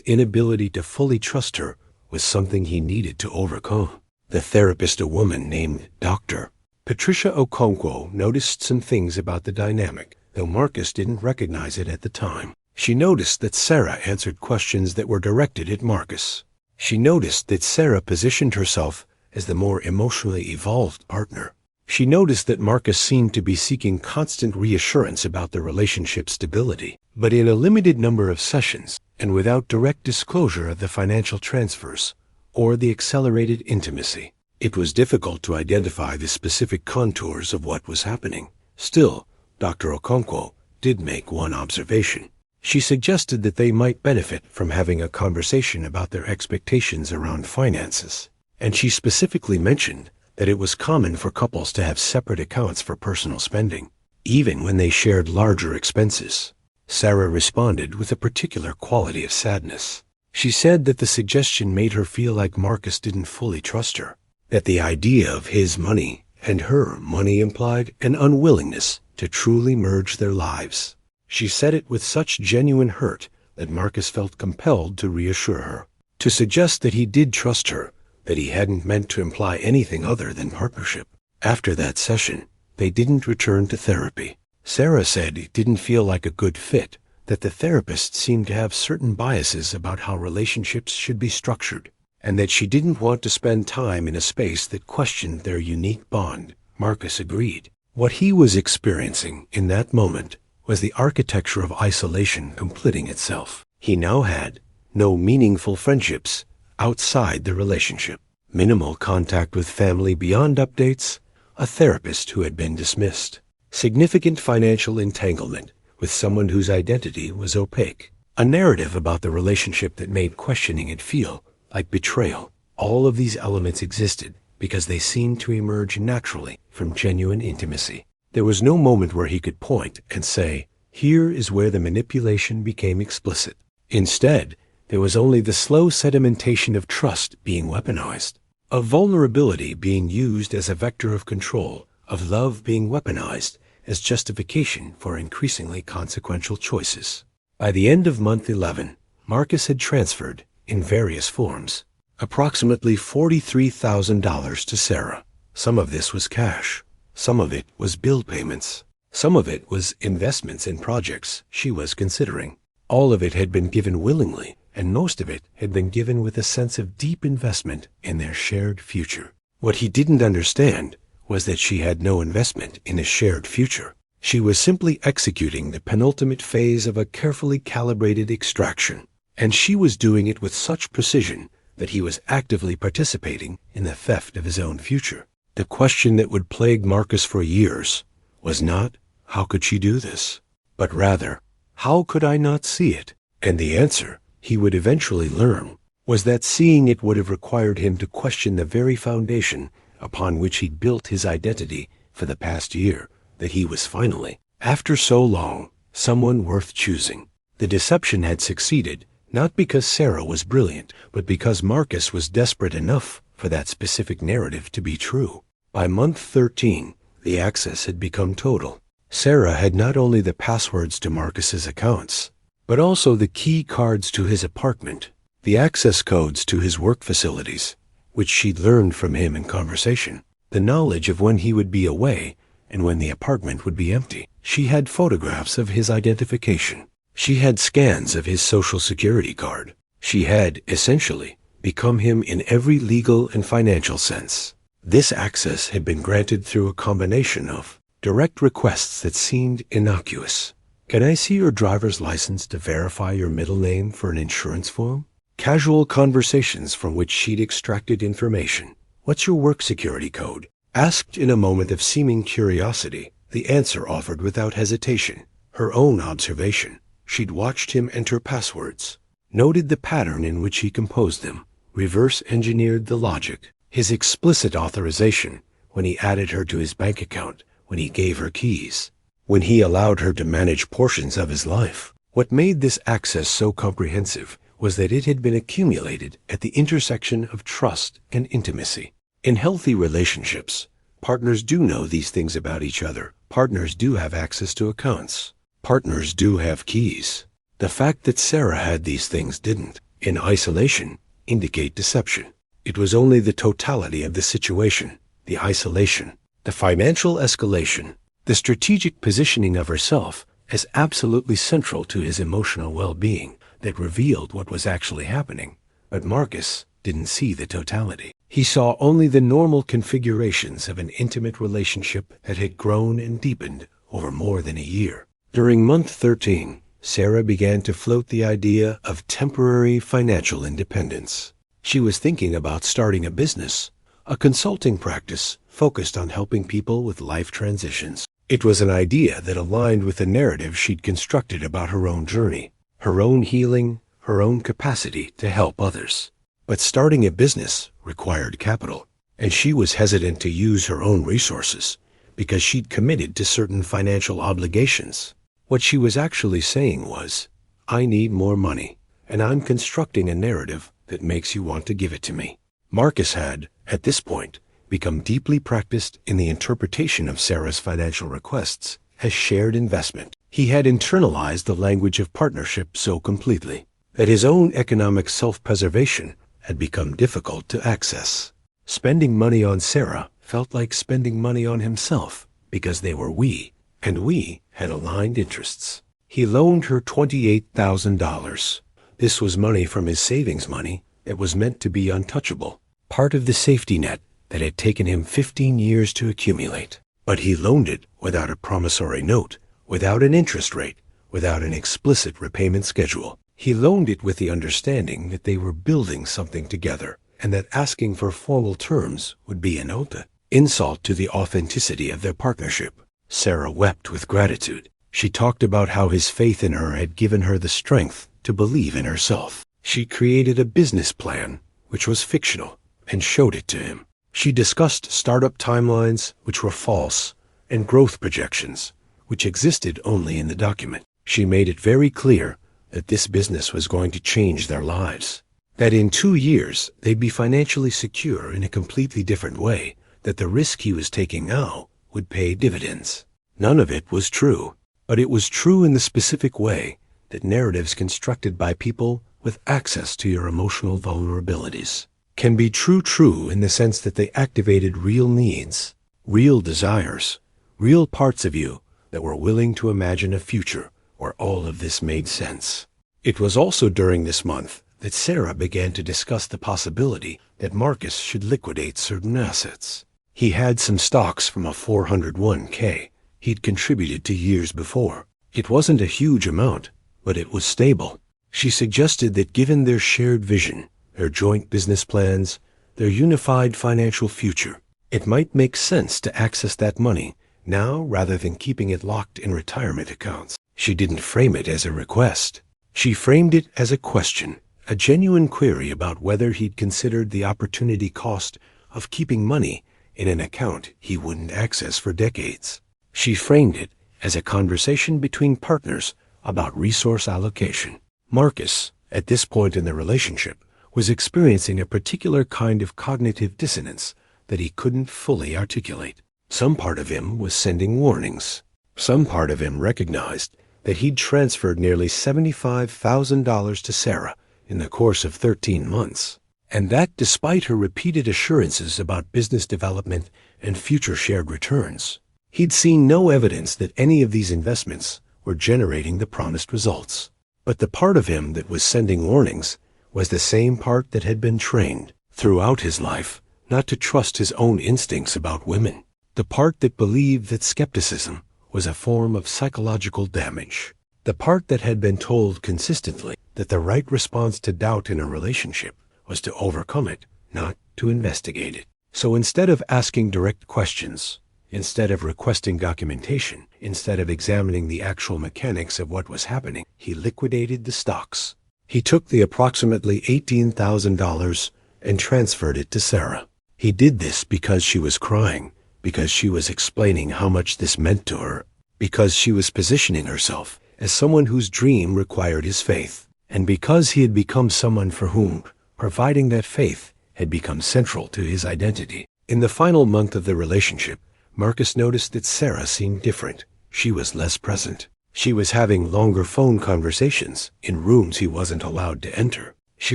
A: inability to fully trust her was something he needed to overcome. The therapist, a woman named Dr. Patricia Okonkwo, noticed some things about the dynamic, though Marcus didn't recognize it at the time. She noticed that Sarah answered questions that were directed at Marcus. She noticed that Sarah positioned herself as the more emotionally evolved partner. She noticed that Marcus seemed to be seeking constant reassurance about the relationship's stability, but in a limited number of sessions and without direct disclosure of the financial transfers or the accelerated intimacy. It was difficult to identify the specific contours of what was happening. Still, Dr. Okonkwo did make one observation. She suggested that they might benefit from having a conversation about their expectations around finances, and she specifically mentioned that it was common for couples to have separate accounts for personal spending, even when they shared larger expenses. Sarah responded with a particular quality of sadness. She said that the suggestion made her feel like Marcus didn't fully trust her, that the idea of his money and her money implied an unwillingness to truly merge their lives. She said it with such genuine hurt that Marcus felt compelled to reassure her, to suggest that he did trust her, that he hadn't meant to imply anything other than partnership. After that session, they didn't return to therapy. Sarah said it didn't feel like a good fit, that the therapist seemed to have certain biases about how relationships should be structured, and that she didn't want to spend time in a space that questioned their unique bond. Marcus agreed. What he was experiencing in that moment was the architecture of isolation completing itself. He now had no meaningful friendships outside the relationship, minimal contact with family beyond updates, a therapist who had been dismissed, significant financial entanglement with someone whose identity was opaque, a narrative about the relationship that made questioning it feel like betrayal. All of these elements existed because they seemed to emerge naturally from genuine intimacy. There was no moment where he could point and say, "Here is where the manipulation became explicit." Instead, there was only the slow sedimentation of trust being weaponized, of vulnerability being used as a vector of control, of love being weaponized as justification for increasingly consequential choices. By the end of month 11, Marcus had transferred, in various forms, approximately $43,000 to Sarah. Some of this was cash. Some of it was bill payments. Some of it was investments in projects she was considering. All of it had been given willingly, and most of it had been given with a sense of deep investment in their shared future. What he didn't understand was that she had no investment in a shared future. She was simply executing the penultimate phase of a carefully calibrated extraction, and she was doing it with such precision that he was actively participating in the theft of his own future. The question that would plague Marcus for years was not, how could she do this? But rather, how could I not see it? And the answer, he would eventually learn, was that seeing it would have required him to question the very foundation upon which he'd built his identity for the past year, that he was finally, after so long, someone worth choosing. The deception had succeeded, not because Sarah was brilliant, but because Marcus was desperate enough for that specific narrative to be true. By month 13, the access had become total. Sarah had not only the passwords to Marcus's accounts, but also the key cards to his apartment, the access codes to his work facilities, which she'd learned from him in conversation, the knowledge of when he would be away and when the apartment would be empty. She had photographs of his identification. She had scans of his social security card. She had, essentially, become him in every legal and financial sense. This access had been granted through a combination of direct requests that seemed innocuous. Can I see your driver's license to verify your middle name for an insurance form? Casual conversations from which she'd extracted information. What's your work security code? Asked in a moment of seeming curiosity, the answer offered without hesitation. Her own observation. She'd watched him enter passwords, noted the pattern in which he composed them, reverse-engineered the logic. His explicit authorization when he added her to his bank account, when he gave her keys, when he allowed her to manage portions of his life. What made this access so comprehensive was that it had been accumulated at the intersection of trust and intimacy. In healthy relationships, partners do know these things about each other. Partners do have access to accounts. Partners do have keys. The fact that Sarah had these things didn't, in isolation, indicate deception. It was only the totality of the situation, the isolation, the financial escalation, the strategic positioning of herself as absolutely central to his emotional well-being that revealed what was actually happening. But Marcus didn't see the totality. He saw only the normal configurations of an intimate relationship that had grown and deepened over more than a year. During month 13, Sarah began to float the idea of temporary financial independence. She was thinking about starting a business, a consulting practice focused on helping people with life transitions. It was an idea that aligned with the narrative she'd constructed about her own journey, her own healing, her own capacity to help others. But starting a business required capital, and she was hesitant to use her own resources because she'd committed to certain financial obligations. What she was actually saying was, I need more money, and I'm constructing a narrative that makes you want to give it to me. Marcus had, at this point, become deeply practiced in the interpretation of Sarah's financial requests as shared investment. He had internalized the language of partnership so completely that his own economic self-preservation had become difficult to access. Spending money on Sarah felt like spending money on himself because they were we, and we had aligned interests. He loaned her $28,000. This was money from his savings money that was meant to be untouchable, part of the safety net that had taken him 15 years to accumulate. But he loaned it without a promissory note, without an interest rate, without an explicit repayment schedule. He loaned it with the understanding that they were building something together, and that asking for formal terms would be an insult to the authenticity of their partnership. Sarah wept with gratitude. She talked about how his faith in her had given her the strength to believe in herself. She created a business plan, which was fictional, and showed it to him. She discussed startup timelines, which were false, and growth projections, which existed only in the document. She made it very clear that this business was going to change their lives, that in 2 years they'd be financially secure in a completely different way, that the risk he was taking now would pay dividends. None of it was true, but it was true in the specific way that narratives constructed by people with access to your emotional vulnerabilities can be true in the sense that they activated real needs, real desires, real parts of you that were willing to imagine a future where all of this made sense. It was also during this month that Sarah began to discuss the possibility that Marcus should liquidate certain assets. He had some stocks from a 401k he'd contributed to years before. It wasn't a huge amount, but it was stable. She suggested that given their shared vision, their joint business plans, their unified financial future, it might make sense to access that money now rather than keeping it locked in retirement accounts. She didn't frame it as a request. She framed it as a question, a genuine query about whether he'd considered the opportunity cost of keeping money in an account he wouldn't access for decades. She framed it as a conversation between partners about resource allocation. Marcus, at this point in the relationship, was experiencing a particular kind of cognitive dissonance that he couldn't fully articulate. Some part of him was sending warnings. Some part of him recognized that he'd transferred nearly $75,000 to Sarah in the course of 13 months, and that despite her repeated assurances about business development and future shared returns. He'd seen no evidence that any of these investments were generating the promised results. But the part of him that was sending warnings was the same part that had been trained throughout his life not to trust his own instincts about women, the part that believed that skepticism was a form of psychological damage, the part that had been told consistently that the right response to doubt in a relationship was to overcome it, not to investigate it. So instead of asking direct questions, instead of requesting documentation, instead of examining the actual mechanics of what was happening, he liquidated the stocks. He took the approximately $18,000 and transferred it to Sarah. He did this because she was crying, because she was explaining how much this meant to her, because she was positioning herself as someone whose dream required his faith, and because he had become someone for whom providing that faith had become central to his identity. In the final month of the relationship, Marcus noticed that Sarah seemed different. She was less present. She was having longer phone conversations in rooms he wasn't allowed to enter. She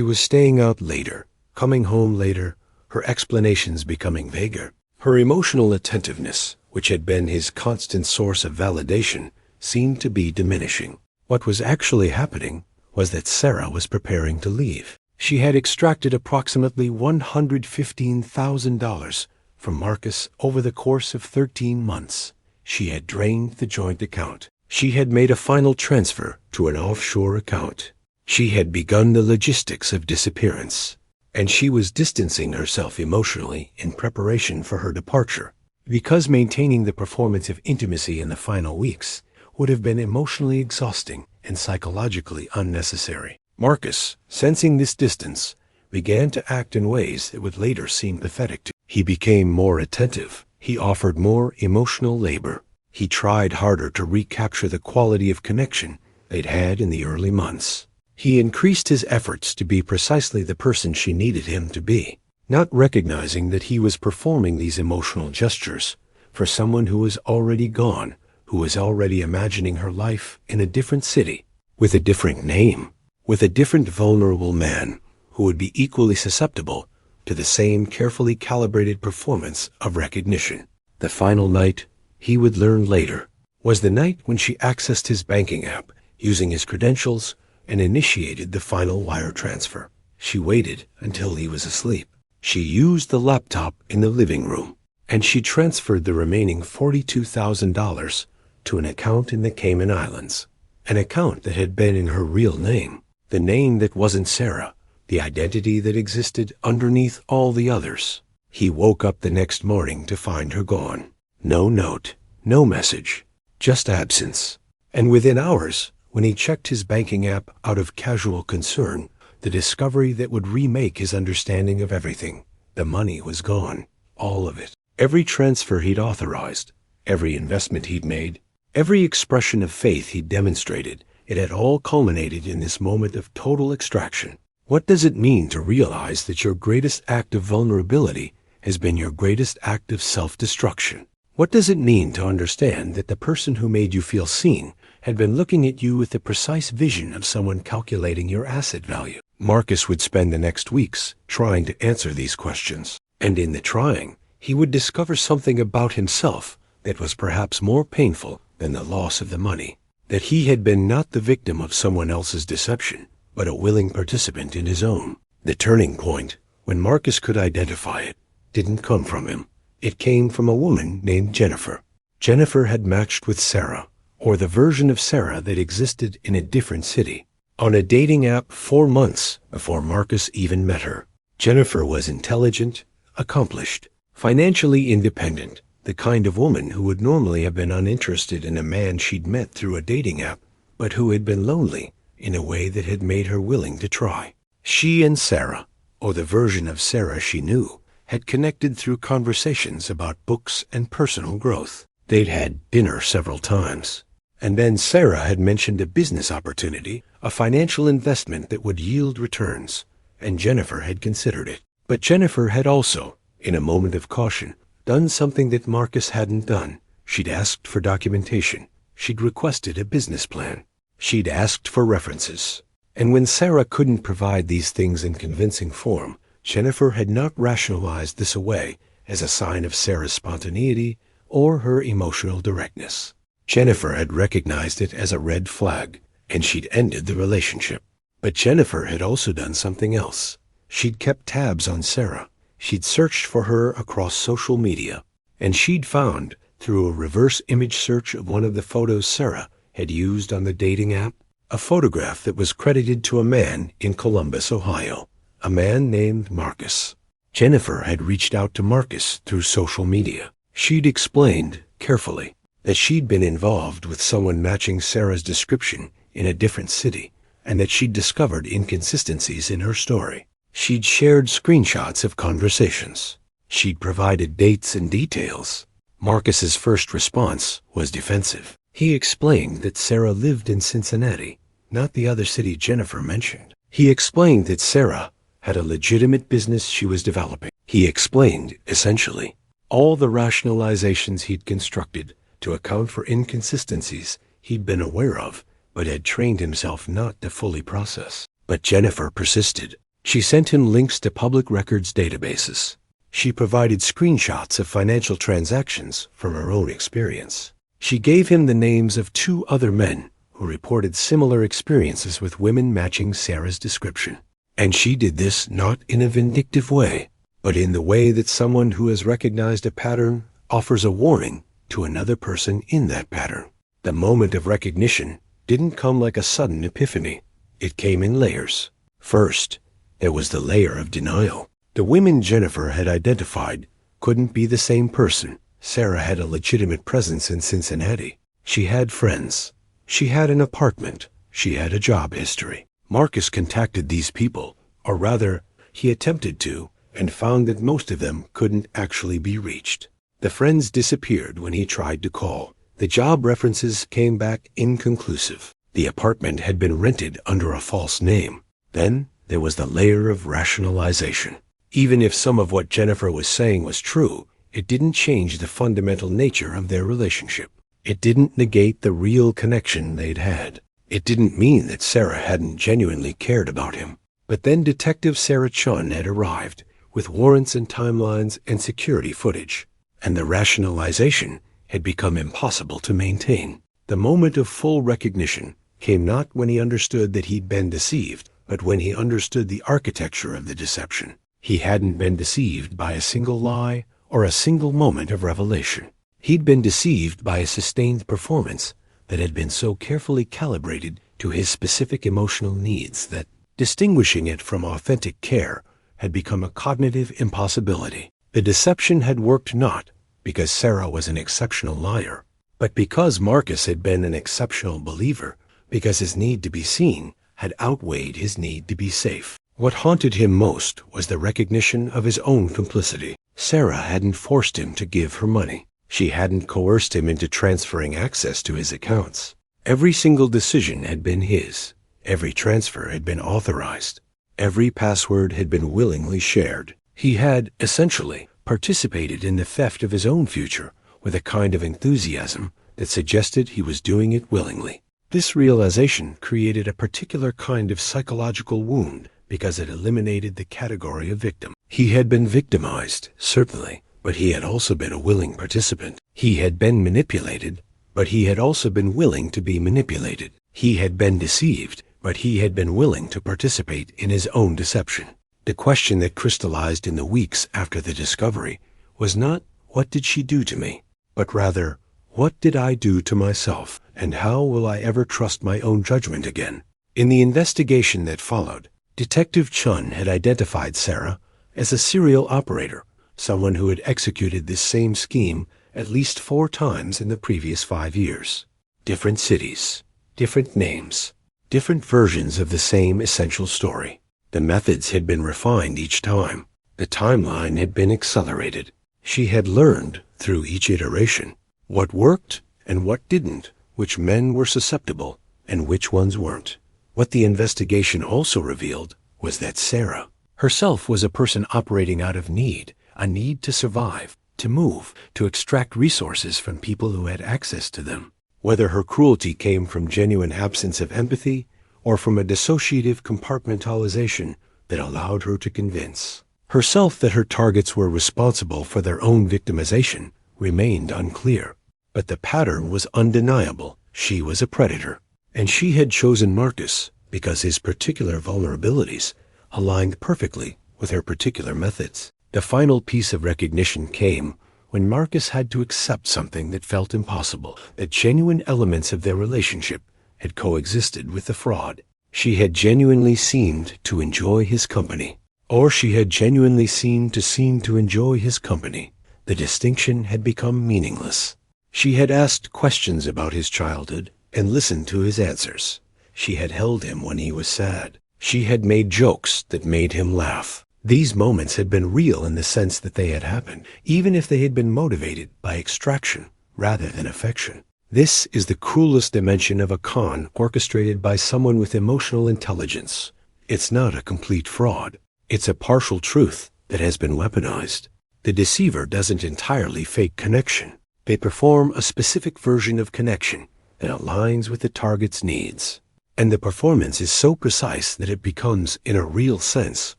A: was staying out later, coming home later, her explanations becoming vaguer. Her emotional attentiveness, which had been his constant source of validation, seemed to be diminishing. What was actually happening was that Sarah was preparing to leave. She had extracted approximately $115,000 from Marcus over the course of 13 months. She had drained the joint account. She had made a final transfer to an offshore account. She had begun the logistics of disappearance, and she was distancing herself emotionally in preparation for her departure, because maintaining the performance of intimacy in the final weeks would have been emotionally exhausting and psychologically unnecessary. Marcus, sensing this distance, began to act in ways that would later seem pathetic to him. He became more attentive. He offered more emotional labor. He tried harder to recapture the quality of connection they'd had in the early months. He increased his efforts to be precisely the person she needed him to be, not recognizing that he was performing these emotional gestures for someone who was already gone, who was already imagining her life in a different city, with a different name, with a different vulnerable man who would be equally susceptible to the same carefully calibrated performance of recognition. The final night, he would learn later, was the night when she accessed his banking app using his credentials and initiated the final wire transfer. She waited until he was asleep. She used the laptop in the living room, and she transferred the remaining $42,000 to an account in the Cayman Islands, an account that had been in her real name, the name that wasn't Sarah, the identity that existed underneath all the others. He woke up the next morning to find her gone. No note, no message, just absence. And within hours, when he checked his banking app out of casual concern, the discovery that would remake his understanding of everything. The money was gone, all of it. Every transfer he'd authorized, every investment he'd made, every expression of faith he'd demonstrated, it had all culminated in this moment of total extraction. What does it mean to realize that your greatest act of vulnerability has been your greatest act of self-destruction? What does it mean to understand that the person who made you feel seen had been looking at you with the precise vision of someone calculating your asset value? Marcus would spend the next weeks trying to answer these questions, and in the trying, he would discover something about himself that was perhaps more painful than the loss of the money, that he had been not the victim of someone else's deception, but a willing participant in his own. The turning point, when Marcus could identify it, didn't come from him. It came from a woman named Jennifer. Jennifer had matched with Sarah, or the version of Sarah that existed in a different city, on a dating app 4 months before Marcus even met her. Jennifer was intelligent, accomplished, financially independent, the kind of woman who would normally have been uninterested in a man she'd met through a dating app, but who had been lonely in a way that had made her willing to try. She and Sarah, or the version of Sarah she knew, had connected through conversations about books and personal growth. They'd had dinner several times. And then Sarah had mentioned a business opportunity, a financial investment that would yield returns, and Jennifer had considered it. But Jennifer had also, in a moment of caution, done something that Marcus hadn't done. She'd asked for documentation. She'd requested a business plan. She'd asked for references. And when Sarah couldn't provide these things in convincing form, Jennifer had not rationalized this away as a sign of Sarah's spontaneity or her emotional directness. Jennifer had recognized it as a red flag, and she'd ended the relationship. But Jennifer had also done something else. She'd kept tabs on Sarah. She'd searched for her across social media, and she'd found, through a reverse image search of one of the photos Sarah had used on the dating app, a photograph that was credited to a man in Columbus, Ohio, a man named Marcus. Jennifer had reached out to Marcus through social media. She'd explained, carefully, that she'd been involved with someone matching Sarah's description in a different city, and that she'd discovered inconsistencies in her story. She'd shared screenshots of conversations. She'd provided dates and details. Marcus's first response was defensive. He explained that Sarah lived in Cincinnati, not the other city Jennifer mentioned. He explained that Sarah had a legitimate business she was developing. He explained, essentially, all the rationalizations he'd constructed to account for inconsistencies he'd been aware of, but had trained himself not to fully process. But Jennifer persisted. She sent him links to public records databases. She provided screenshots of financial transactions from her own experience. She gave him the names of 2 other men who reported similar experiences with women matching Sarah's description. And she did this not in a vindictive way, but in the way that someone who has recognized a pattern offers a warning to another person in that pattern. The moment of recognition didn't come like a sudden epiphany. It came in layers. First, there was the layer of denial. The women Jennifer had identified couldn't be the same person. Sarah had a legitimate presence in Cincinnati. She had friends. She had an apartment. She had a job history. Marcus contacted these people, or rather, he attempted to, and found that most of them couldn't actually be reached. The friends disappeared when he tried to call. The job references came back inconclusive. The apartment had been rented under a false name. Then there was the layer of rationalization. Even if some of what Jennifer was saying was true, it didn't change the fundamental nature of their relationship. It didn't negate the real connection they'd had. It didn't mean that Sarah hadn't genuinely cared about him. But then Detective Sarah Chun had arrived with warrants and timelines and security footage, and the rationalization had become impossible to maintain. The moment of full recognition came not when he understood that he'd been deceived, but when he understood the architecture of the deception. He hadn't been deceived by a single lie or a single moment of revelation. He'd been deceived by a sustained performance that had been so carefully calibrated to his specific emotional needs that distinguishing it from authentic care had become a cognitive impossibility. The deception had worked not because Sarah was an exceptional liar, but because Marcus had been an exceptional believer, because his need to be seen had outweighed his need to be safe. What haunted him most was the recognition of his own complicity. Sarah hadn't forced him to give her money. She hadn't coerced him into transferring access to his accounts. Every single decision had been his. Every transfer had been authorized. Every password had been willingly shared. He had, essentially, participated in the theft of his own future with a kind of enthusiasm that suggested he was doing it willingly. This realization created a particular kind of psychological wound because it eliminated the category of victim. He had been victimized, certainly, but he had also been a willing participant. He had been manipulated, but he had also been willing to be manipulated. He had been deceived, but he had been willing to participate in his own deception. The question that crystallized in the weeks after the discovery was not, what did she do to me? But rather, what did I do to myself, and how will I ever trust my own judgment again? In the investigation that followed, Detective Chun had identified Sarah as a serial operator, someone who had executed this same scheme at least 4 times in the previous 5 years. Different cities, different names, different versions of the same essential story. The methods had been refined each time. The timeline had been accelerated. She had learned, through each iteration, what worked and what didn't, which men were susceptible and which ones weren't. What the investigation also revealed was that Sarah herself was a person operating out of need, a need to survive, to move, to extract resources from people who had access to them. Whether her cruelty came from genuine absence of empathy or from a dissociative compartmentalization that allowed her to convince herself that her targets were responsible for their own victimization remained unclear. But the pattern was undeniable. She was a predator, and she had chosen Marcus because his particular vulnerabilities aligned perfectly with her particular methods. The final piece of recognition came when Marcus had to accept something that felt impossible, that genuine elements of their relationship had coexisted with the fraud. She had genuinely seemed to enjoy his company, or she had genuinely seemed to enjoy his company. The distinction had become meaningless. She had asked questions about his childhood and listened to his answers. She had held him when he was sad. She had made jokes that made him laugh. These moments had been real in the sense that they had happened, even if they had been motivated by extraction rather than affection. This is the cruelest dimension of a con orchestrated by someone with emotional intelligence. It's not a complete fraud. It's a partial truth that has been weaponized. The deceiver doesn't entirely fake connection. They perform a specific version of connection that aligns with the target's needs. And the performance is so precise that it becomes, in a real sense,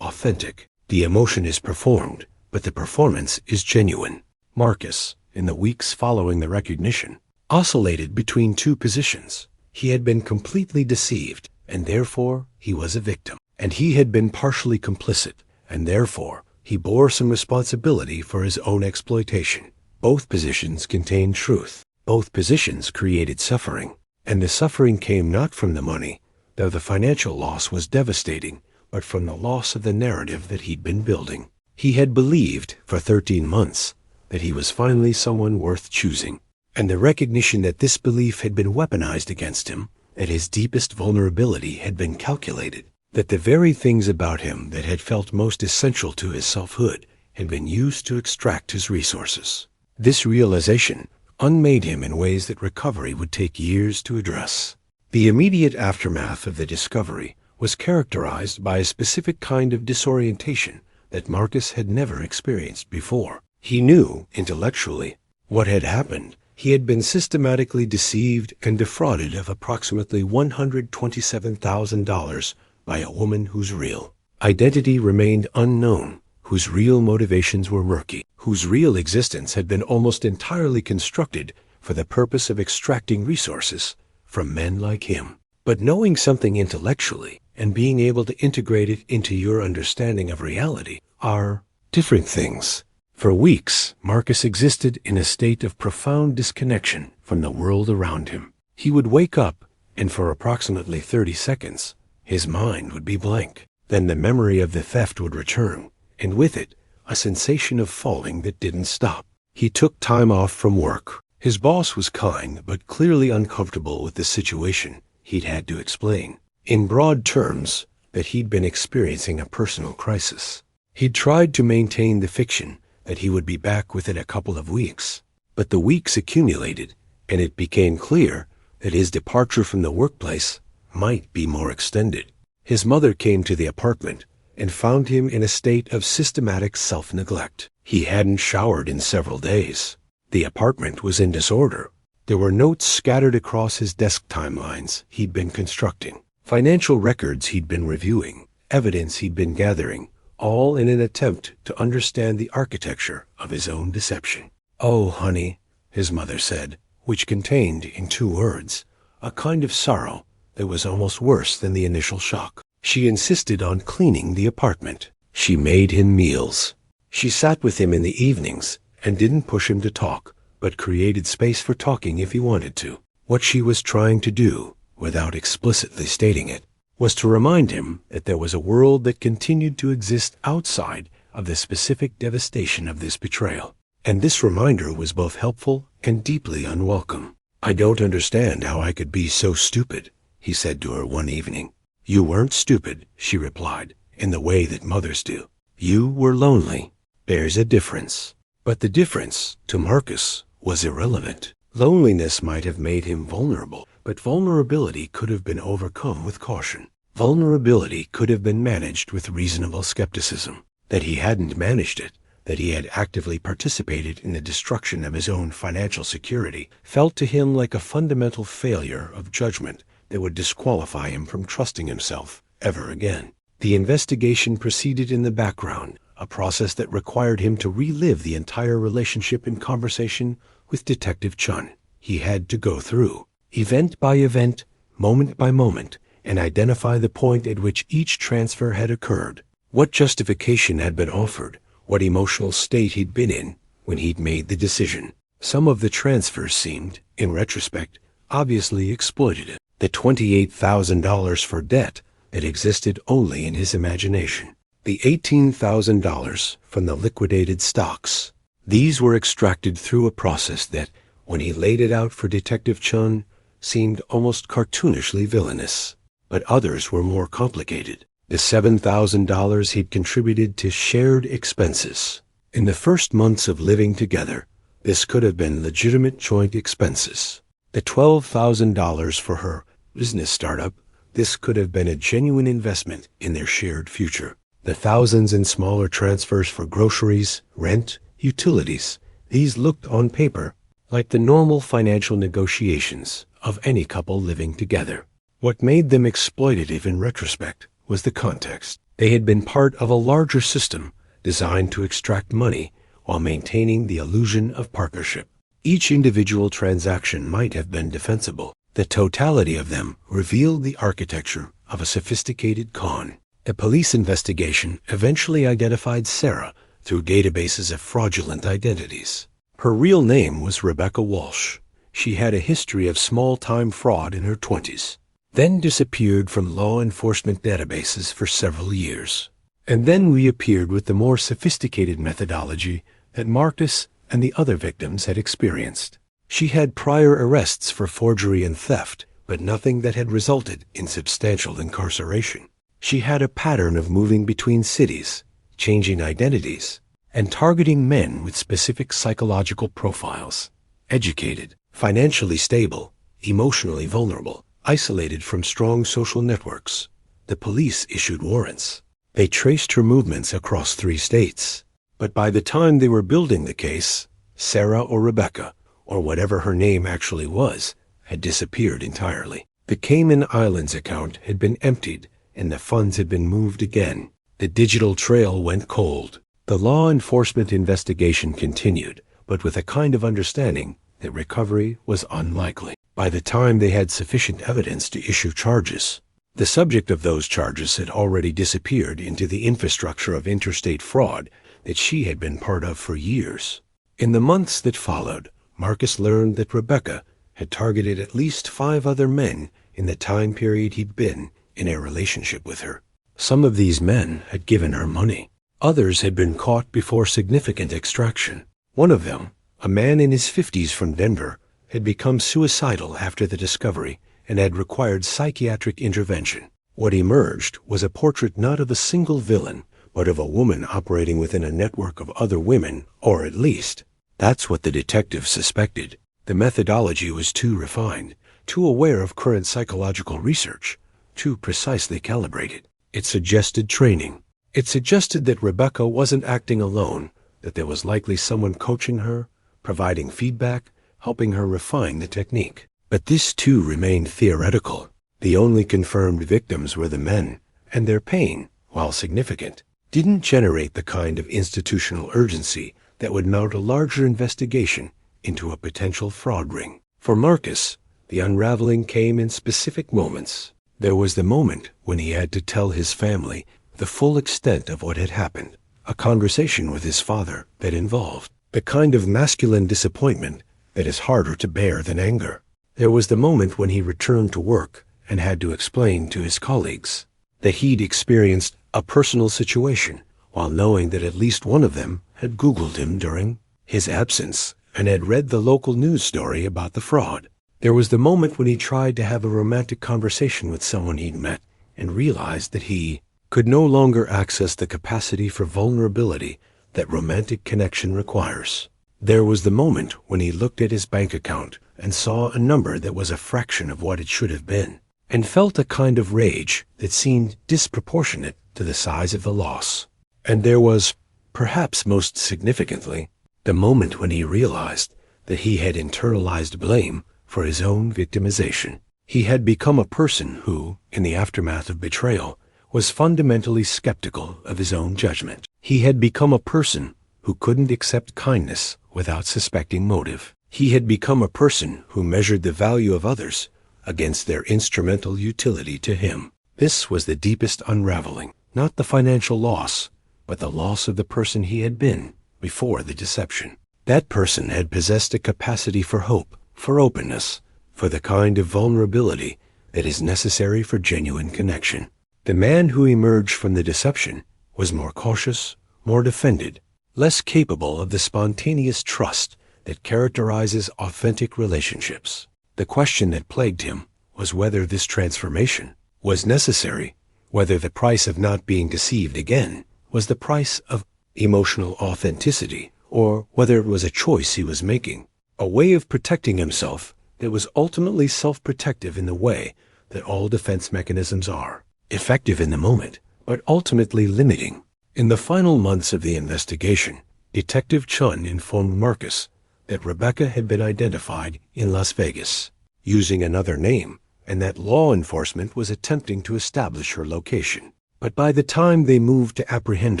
A: authentic. The emotion is performed, but the performance is genuine. Marcus, in the weeks following the recognition, oscillated between two positions. He had been completely deceived, and therefore he was a victim. And he had been partially complicit, and therefore he bore some responsibility for his own exploitation. Both positions contained truth. Both positions created suffering. And the suffering came not from the money, though the financial loss was devastating, but from the loss of the narrative that he'd been building. He had believed for 13 months that he was finally someone worth choosing. And the recognition that this belief had been weaponized against him, that his deepest vulnerability had been calculated, that the very things about him that had felt most essential to his selfhood had been used to extract his resources. This realization unmade him in ways that recovery would take years to address. The immediate aftermath of the discovery was characterized by a specific kind of disorientation that Marcus had never experienced before. He knew, intellectually, what had happened. He had been systematically deceived and defrauded of approximately $127,000 by a woman whose real identity remained unknown, whose real motivations were murky, whose real existence had been almost entirely constructed for the purpose of extracting resources from men like him. But knowing something intellectually and being able to integrate it into your understanding of reality are different things. For weeks, Marcus existed in a state of profound disconnection from the world around him. He would wake up, and for approximately 30 seconds, his mind would be blank. Then the memory of the theft would return, and with it, a sensation of falling that didn't stop. He took time off from work. His boss was kind, but clearly uncomfortable with the situation he'd had to explain. In broad terms, that he'd been experiencing a personal crisis. He'd tried to maintain the fiction that he would be back within a couple of weeks. But the weeks accumulated, and it became clear that his departure from the workplace might be more extended. His mother came to the apartment and found him in a state of systematic self-neglect. He hadn't showered in several days. The apartment was in disorder. There were notes scattered across his desk timelines he'd been constructing, financial records he'd been reviewing, evidence he'd been gathering, all in an attempt to understand the architecture of his own deception. "Oh, honey," his mother said, which contained, in 2 words, a kind of sorrow that was almost worse than the initial shock. She insisted on cleaning the apartment. She made him meals. She sat with him in the evenings and didn't push him to talk, but created space for talking if he wanted to. What she was trying to do, without explicitly stating it, was to remind him that there was a world that continued to exist outside of the specific devastation of this betrayal. And this reminder was both helpful and deeply unwelcome. "I don't understand how I could be so stupid," he said to her one evening. "You weren't stupid," she replied, "in the way that mothers do. You were lonely. There's a difference." But the difference, to Marcus, was irrelevant. Loneliness might have made him vulnerable, but vulnerability could have been overcome with caution. Vulnerability could have been managed with reasonable skepticism. That he hadn't managed it, that he had actively participated in the destruction of his own financial security, felt to him like a fundamental failure of judgment that would disqualify him from trusting himself ever again. The investigation proceeded in the background, a process that required him to relive the entire relationship in conversation with Detective Chun. He had to go through, event by event, moment by moment, and identify the point at which each transfer had occurred. What justification had been offered, what emotional state he'd been in when he'd made the decision. Some of the transfers seemed, in retrospect, obviously exploitative. The $28,000 for debt that existed only in his imagination. The $18,000 from the liquidated stocks. These were extracted through a process that, when he laid it out for Detective Chun, seemed almost cartoonishly villainous. But others were more complicated. The $7,000 he'd contributed to shared expenses. In the first months of living together, this could have been legitimate joint expenses. The $12,000 for her business startup, this could have been a genuine investment in their shared future. The thousands in smaller transfers for groceries, rent, utilities, these looked on paper like the normal financial negotiations of any couple living together. What made them exploitative in retrospect was the context. They had been part of a larger system designed to extract money while maintaining the illusion of partnership. Each individual transaction might have been defensible. The totality of them revealed the architecture of a sophisticated con. A police investigation eventually identified Sarah through databases of fraudulent identities. Her real name was Rebecca Walsh. She had a history of small-time fraud in her 20s, then disappeared from law enforcement databases for several years, and then reappeared with the more sophisticated methodology that Marcus and the other victims had experienced. She had prior arrests for forgery and theft, but nothing that had resulted in substantial incarceration. She had a pattern of moving between cities, changing identities, and targeting men with specific psychological profiles. Educated, financially stable, emotionally vulnerable, isolated from strong social networks. The police issued warrants. They traced her movements across 3 states. But by the time they were building the case, Sarah or Rebecca, or whatever her name actually was, had disappeared entirely. The Cayman Islands account had been emptied, and the funds had been moved again. The digital trail went cold. The law enforcement investigation continued, but with a kind of understanding that recovery was unlikely. By the time they had sufficient evidence to issue charges, the subject of those charges had already disappeared into the infrastructure of interstate fraud that she had been part of for years. In the months that followed, Marcus learned that Rebecca had targeted at least 5 other men in the time period he'd been in a relationship with her. Some of these men had given her money. Others had been caught before significant extraction. One of them, a man in his 50s from Denver, had become suicidal after the discovery and had required psychiatric intervention. What emerged was a portrait not of a single villain, but of a woman operating within a network of other women, or at least, that's what the detective suspected. The methodology was too refined, too aware of current psychological research, too precisely calibrated. It suggested training. It suggested that Rebecca wasn't acting alone, that there was likely someone coaching her, providing feedback, helping her refine the technique. But this too remained theoretical. The only confirmed victims were the men, and their pain, while significant, didn't generate the kind of institutional urgency that would mount a larger investigation into a potential fraud ring. For Marcus, the unraveling came in specific moments. There was the moment when he had to tell his family the full extent of what had happened, a conversation with his father that involved the kind of masculine disappointment that is harder to bear than anger. There was the moment when he returned to work and had to explain to his colleagues that he'd experienced a personal situation while knowing that at least one of them had Googled him during his absence and had read the local news story about the fraud. There was the moment when he tried to have a romantic conversation with someone he'd met and realized that he could no longer access the capacity for vulnerability that romantic connection requires. There was the moment when he looked at his bank account and saw a number that was a fraction of what it should have been, and felt a kind of rage that seemed disproportionate to the size of the loss. And there was, perhaps most significantly, the moment when he realized that he had internalized blame for his own victimization. He had become a person who, in the aftermath of betrayal, was fundamentally skeptical of his own judgment. He had become a person who couldn't accept kindness without suspecting motive. He had become a person who measured the value of others against their instrumental utility to him. This was the deepest unraveling, not the financial loss, but the loss of the person he had been before the deception. That person had possessed a capacity for hope, for openness, for the kind of vulnerability that is necessary for genuine connection. The man who emerged from the deception was more cautious, more defended, less capable of the spontaneous trust that characterizes authentic relationships. The question that plagued him was whether this transformation was necessary, whether the price of not being deceived again was the price of emotional authenticity, or whether it was a choice he was making, a way of protecting himself that was ultimately self-protective in the way that all defense mechanisms are, effective in the moment, but ultimately limiting. In the final months of the investigation, Detective Chun informed Marcus that Rebecca had been identified in Las Vegas using another name, and that law enforcement was attempting to establish her location. But by the time they moved to apprehend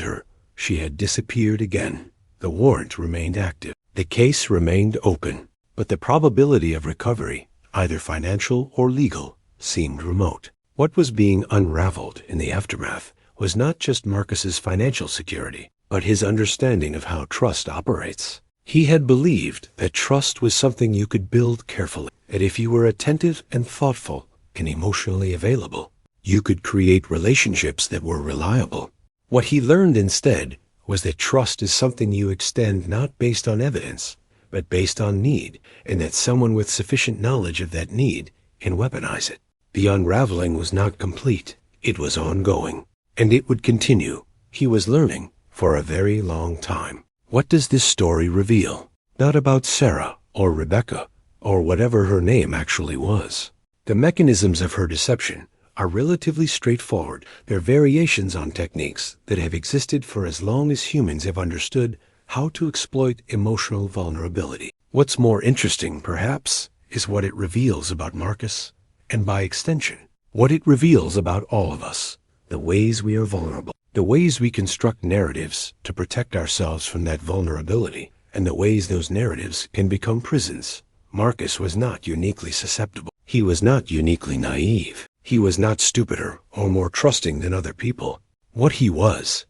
A: her, she had disappeared again. The warrant remained active. The case remained open, but the probability of recovery, either financial or legal, seemed remote. What was being unraveled in the aftermath was not just Marcus's financial security, but his understanding of how trust operates. He had believed that trust was something you could build carefully, that if you were attentive and thoughtful and emotionally available, you could create relationships that were reliable. What he learned instead was that trust is something you extend not based on evidence, but based on need, and that someone with sufficient knowledge of that need can weaponize it. The unraveling was not complete. It was ongoing, and it would continue. He was learning for a very long time. What does this story reveal? Not about Sarah or Rebecca or whatever her name actually was. The mechanisms of her deception are relatively straightforward. They're variations on techniques that have existed for as long as humans have understood how to exploit emotional vulnerability. What's more interesting, perhaps, is what it reveals about Marcus, and by extension, what it reveals about all of us, the ways we are vulnerable, the ways we construct narratives to protect ourselves from that vulnerability, and the ways those narratives can become prisons. Marcus was not uniquely susceptible. He was not uniquely naive. He was not stupider or more trusting than other people. What he was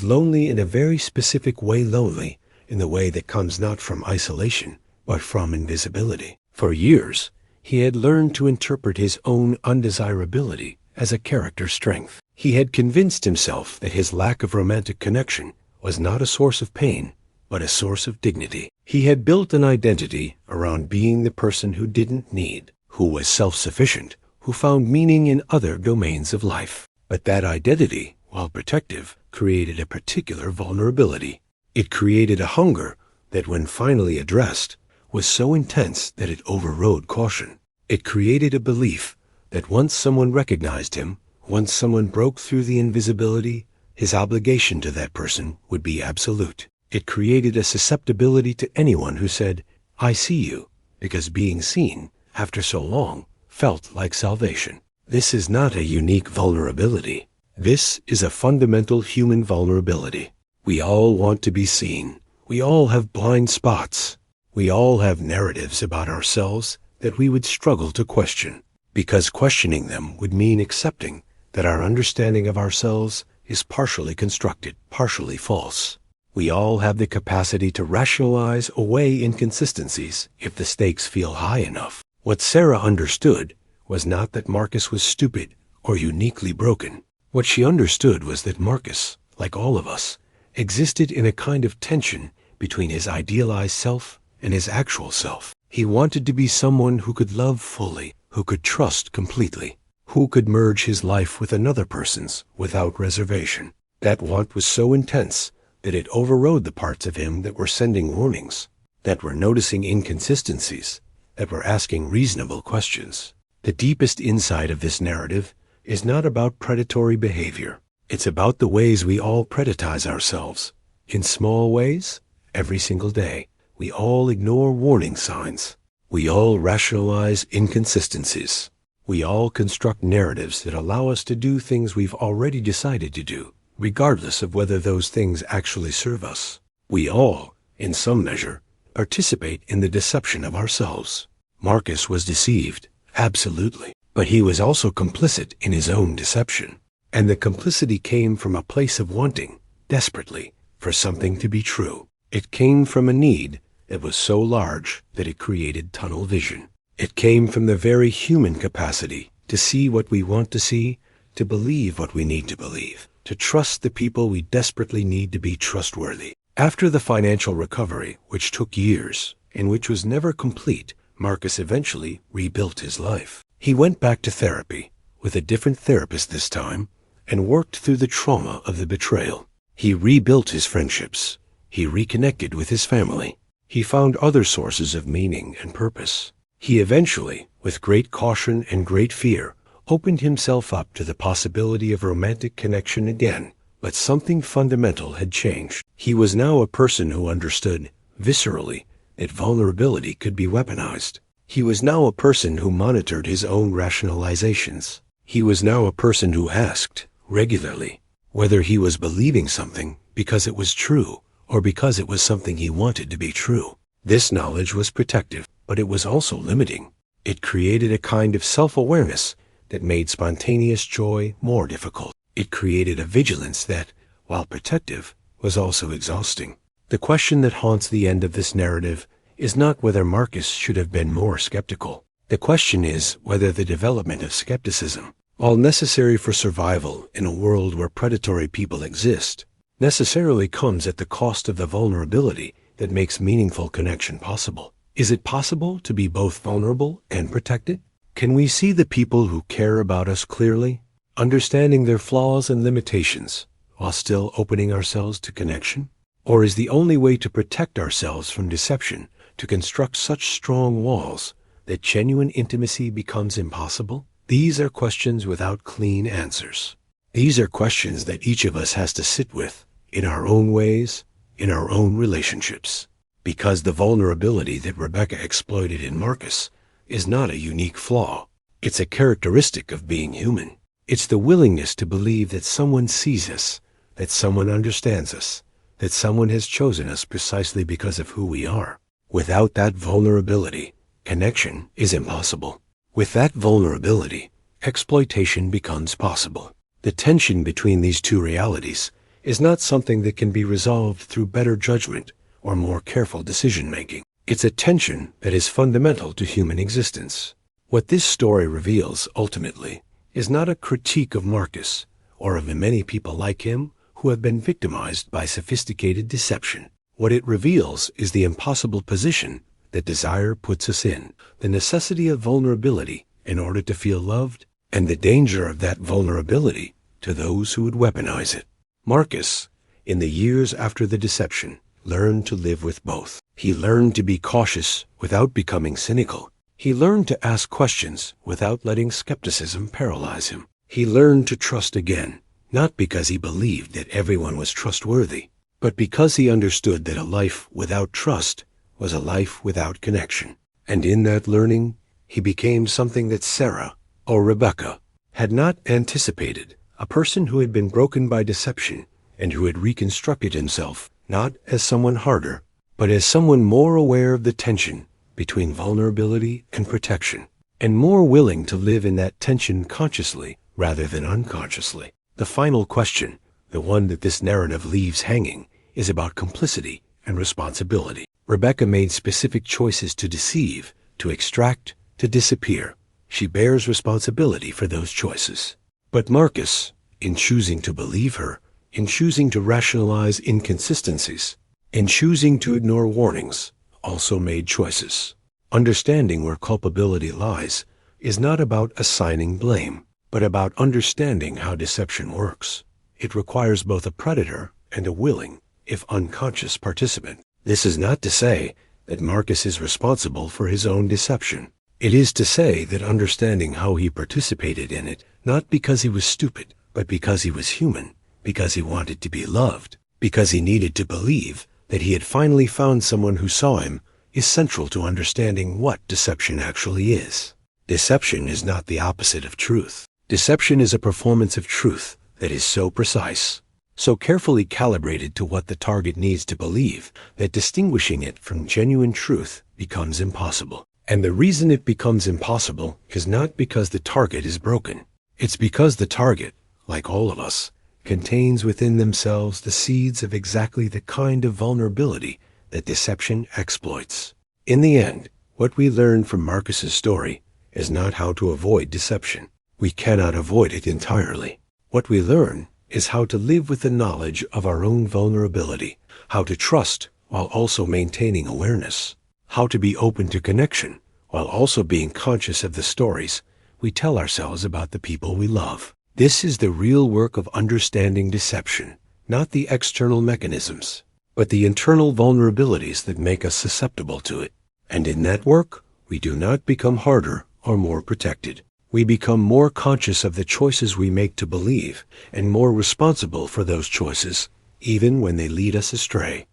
A: lonely in a very specific way, lonely in the way that comes not from isolation, but from invisibility. For years, he had learned to interpret his own undesirability as a character strength. He had convinced himself that his lack of romantic connection was not a source of pain, but a source of dignity. He had built an identity around being the person who didn't need, who was self-sufficient, who found meaning in other domains of life. But that identity, while protective, created a particular vulnerability. It created a hunger that, when finally addressed, was so intense that it overrode caution. It created a belief that once someone recognized him, once someone broke through the invisibility, his obligation to that person would be absolute. It created a susceptibility to anyone who said, "I see you," because being seen, after so long, felt like salvation. This is not a unique vulnerability. This is a fundamental human vulnerability. We all want to be seen. We all have blind spots. We all have narratives about ourselves that we would struggle to question, because questioning them would mean accepting that our understanding of ourselves is partially constructed, partially false. We all have the capacity to rationalize away inconsistencies if the stakes feel high enough. What Sarah understood was not that Marcus was stupid or uniquely broken. What she understood was that Marcus, like all of us, existed in a kind of tension between his idealized self and his actual self. He wanted to be someone who could love fully, who could trust completely, who could merge his life with another person's without reservation. That want was so intense that it overrode the parts of him that were sending warnings, that were noticing inconsistencies, that were asking reasonable questions. The deepest insight of this narrative is not about predatory behavior. It's about the ways we all predatize ourselves. In small ways, every single day. We all ignore warning signs. We all rationalize inconsistencies. We all construct narratives that allow us to do things we've already decided to do, regardless of whether those things actually serve us. We all, in some measure, participate in the deception of ourselves. Marcus was deceived, Absolutely. But he was also complicit in his own deception. And the complicity came from a place of wanting, desperately, for something to be true. It came from a need that was so large that it created tunnel vision. It came from the very human capacity to see what we want to see, to believe what we need to believe, to trust the people we desperately need to be trustworthy. After the financial recovery, which took years, and which was never complete, Marcus eventually rebuilt his life. He went back to therapy, with a different therapist this time, and worked through the trauma of the betrayal. He rebuilt his friendships. He reconnected with his family. He found other sources of meaning and purpose. He eventually, with great caution and great fear, opened himself up to the possibility of romantic connection again. But something fundamental had changed. He was now a person who understood, viscerally, that vulnerability could be weaponized. He was now a person who monitored his own rationalizations. He was now a person who asked, regularly, whether he was believing something because it was true or because it was something he wanted to be true. This knowledge was protective, but it was also limiting. It created a kind of self-awareness that made spontaneous joy more difficult. It created a vigilance that, while protective, was also exhausting. The question that haunts the end of this narrative is not whether Marcus should have been more skeptical. The question is whether the development of skepticism, while necessary for survival in a world where predatory people exist, necessarily comes at the cost of the vulnerability that makes meaningful connection possible. Is it possible to be both vulnerable and protected? Can we see the people who care about us clearly, understanding their flaws and limitations, while still opening ourselves to connection? Or is the only way to protect ourselves from deception to construct such strong walls that genuine intimacy becomes impossible? These are questions without clean answers. These are questions that each of us has to sit with, in our own ways, in our own relationships. Because the vulnerability that Rebecca exploited in Marcus is not a unique flaw. It's a characteristic of being human. It's the willingness to believe that someone sees us, that someone understands us, that someone has chosen us precisely because of who we are. Without that vulnerability, connection is impossible. With that vulnerability, exploitation becomes possible. The tension between these two realities is not something that can be resolved through better judgment or more careful decision-making. It's a tension that is fundamental to human existence. What this story reveals, ultimately, is not a critique of Marcus or of the many people like him who have been victimized by sophisticated deception. What it reveals is the impossible position that desire puts us in, the necessity of vulnerability in order to feel loved, and the danger of that vulnerability to those who would weaponize it. Marcus, in the years after the deception, learned to live with both. He learned to be cautious without becoming cynical. He learned to ask questions without letting skepticism paralyze him. He learned to trust again, not because he believed that everyone was trustworthy, but because he understood that a life without trust was a life without connection. And in that learning, he became something that Sarah, or Rebecca, had not anticipated, a person who had been broken by deception and who had reconstructed himself not as someone harder, but as someone more aware of the tension between vulnerability and protection, and more willing to live in that tension consciously rather than unconsciously. The final question, the one that this narrative leaves hanging, is about complicity and responsibility. Rebecca made specific choices to deceive, to extract, to disappear. She bears responsibility for those choices. But Marcus, in choosing to believe her, in choosing to rationalize inconsistencies, in choosing to ignore warnings, also made choices. Understanding where culpability lies is not about assigning blame, but about understanding how deception works. It requires both a predator and a willing, if unconscious, participant. This is not to say that Marcus is responsible for his own deception. It is to say that understanding how he participated in it, not because he was stupid, but because he was human, because he wanted to be loved, because he needed to believe that he had finally found someone who saw him, is central to understanding what deception actually is. Deception is not the opposite of truth. Deception is a performance of truth that is so precise, so carefully calibrated to what the target needs to believe, that distinguishing it from genuine truth becomes impossible. And the reason it becomes impossible is not because the target is broken. It's because the target, like all of us, contains within themselves the seeds of exactly the kind of vulnerability that deception exploits. In the end, what we learn from Marcus's story is not how to avoid deception. We cannot avoid it entirely. What we learn is how to live with the knowledge of our own vulnerability, how to trust while also maintaining awareness, how to be open to connection while also being conscious of the stories we tell ourselves about the people we love. This is the real work of understanding deception, not the external mechanisms, but the internal vulnerabilities that make us susceptible to it. And in that work, we do not become harder or more protected. We become more conscious of the choices we make to believe and more responsible for those choices, even when they lead us astray.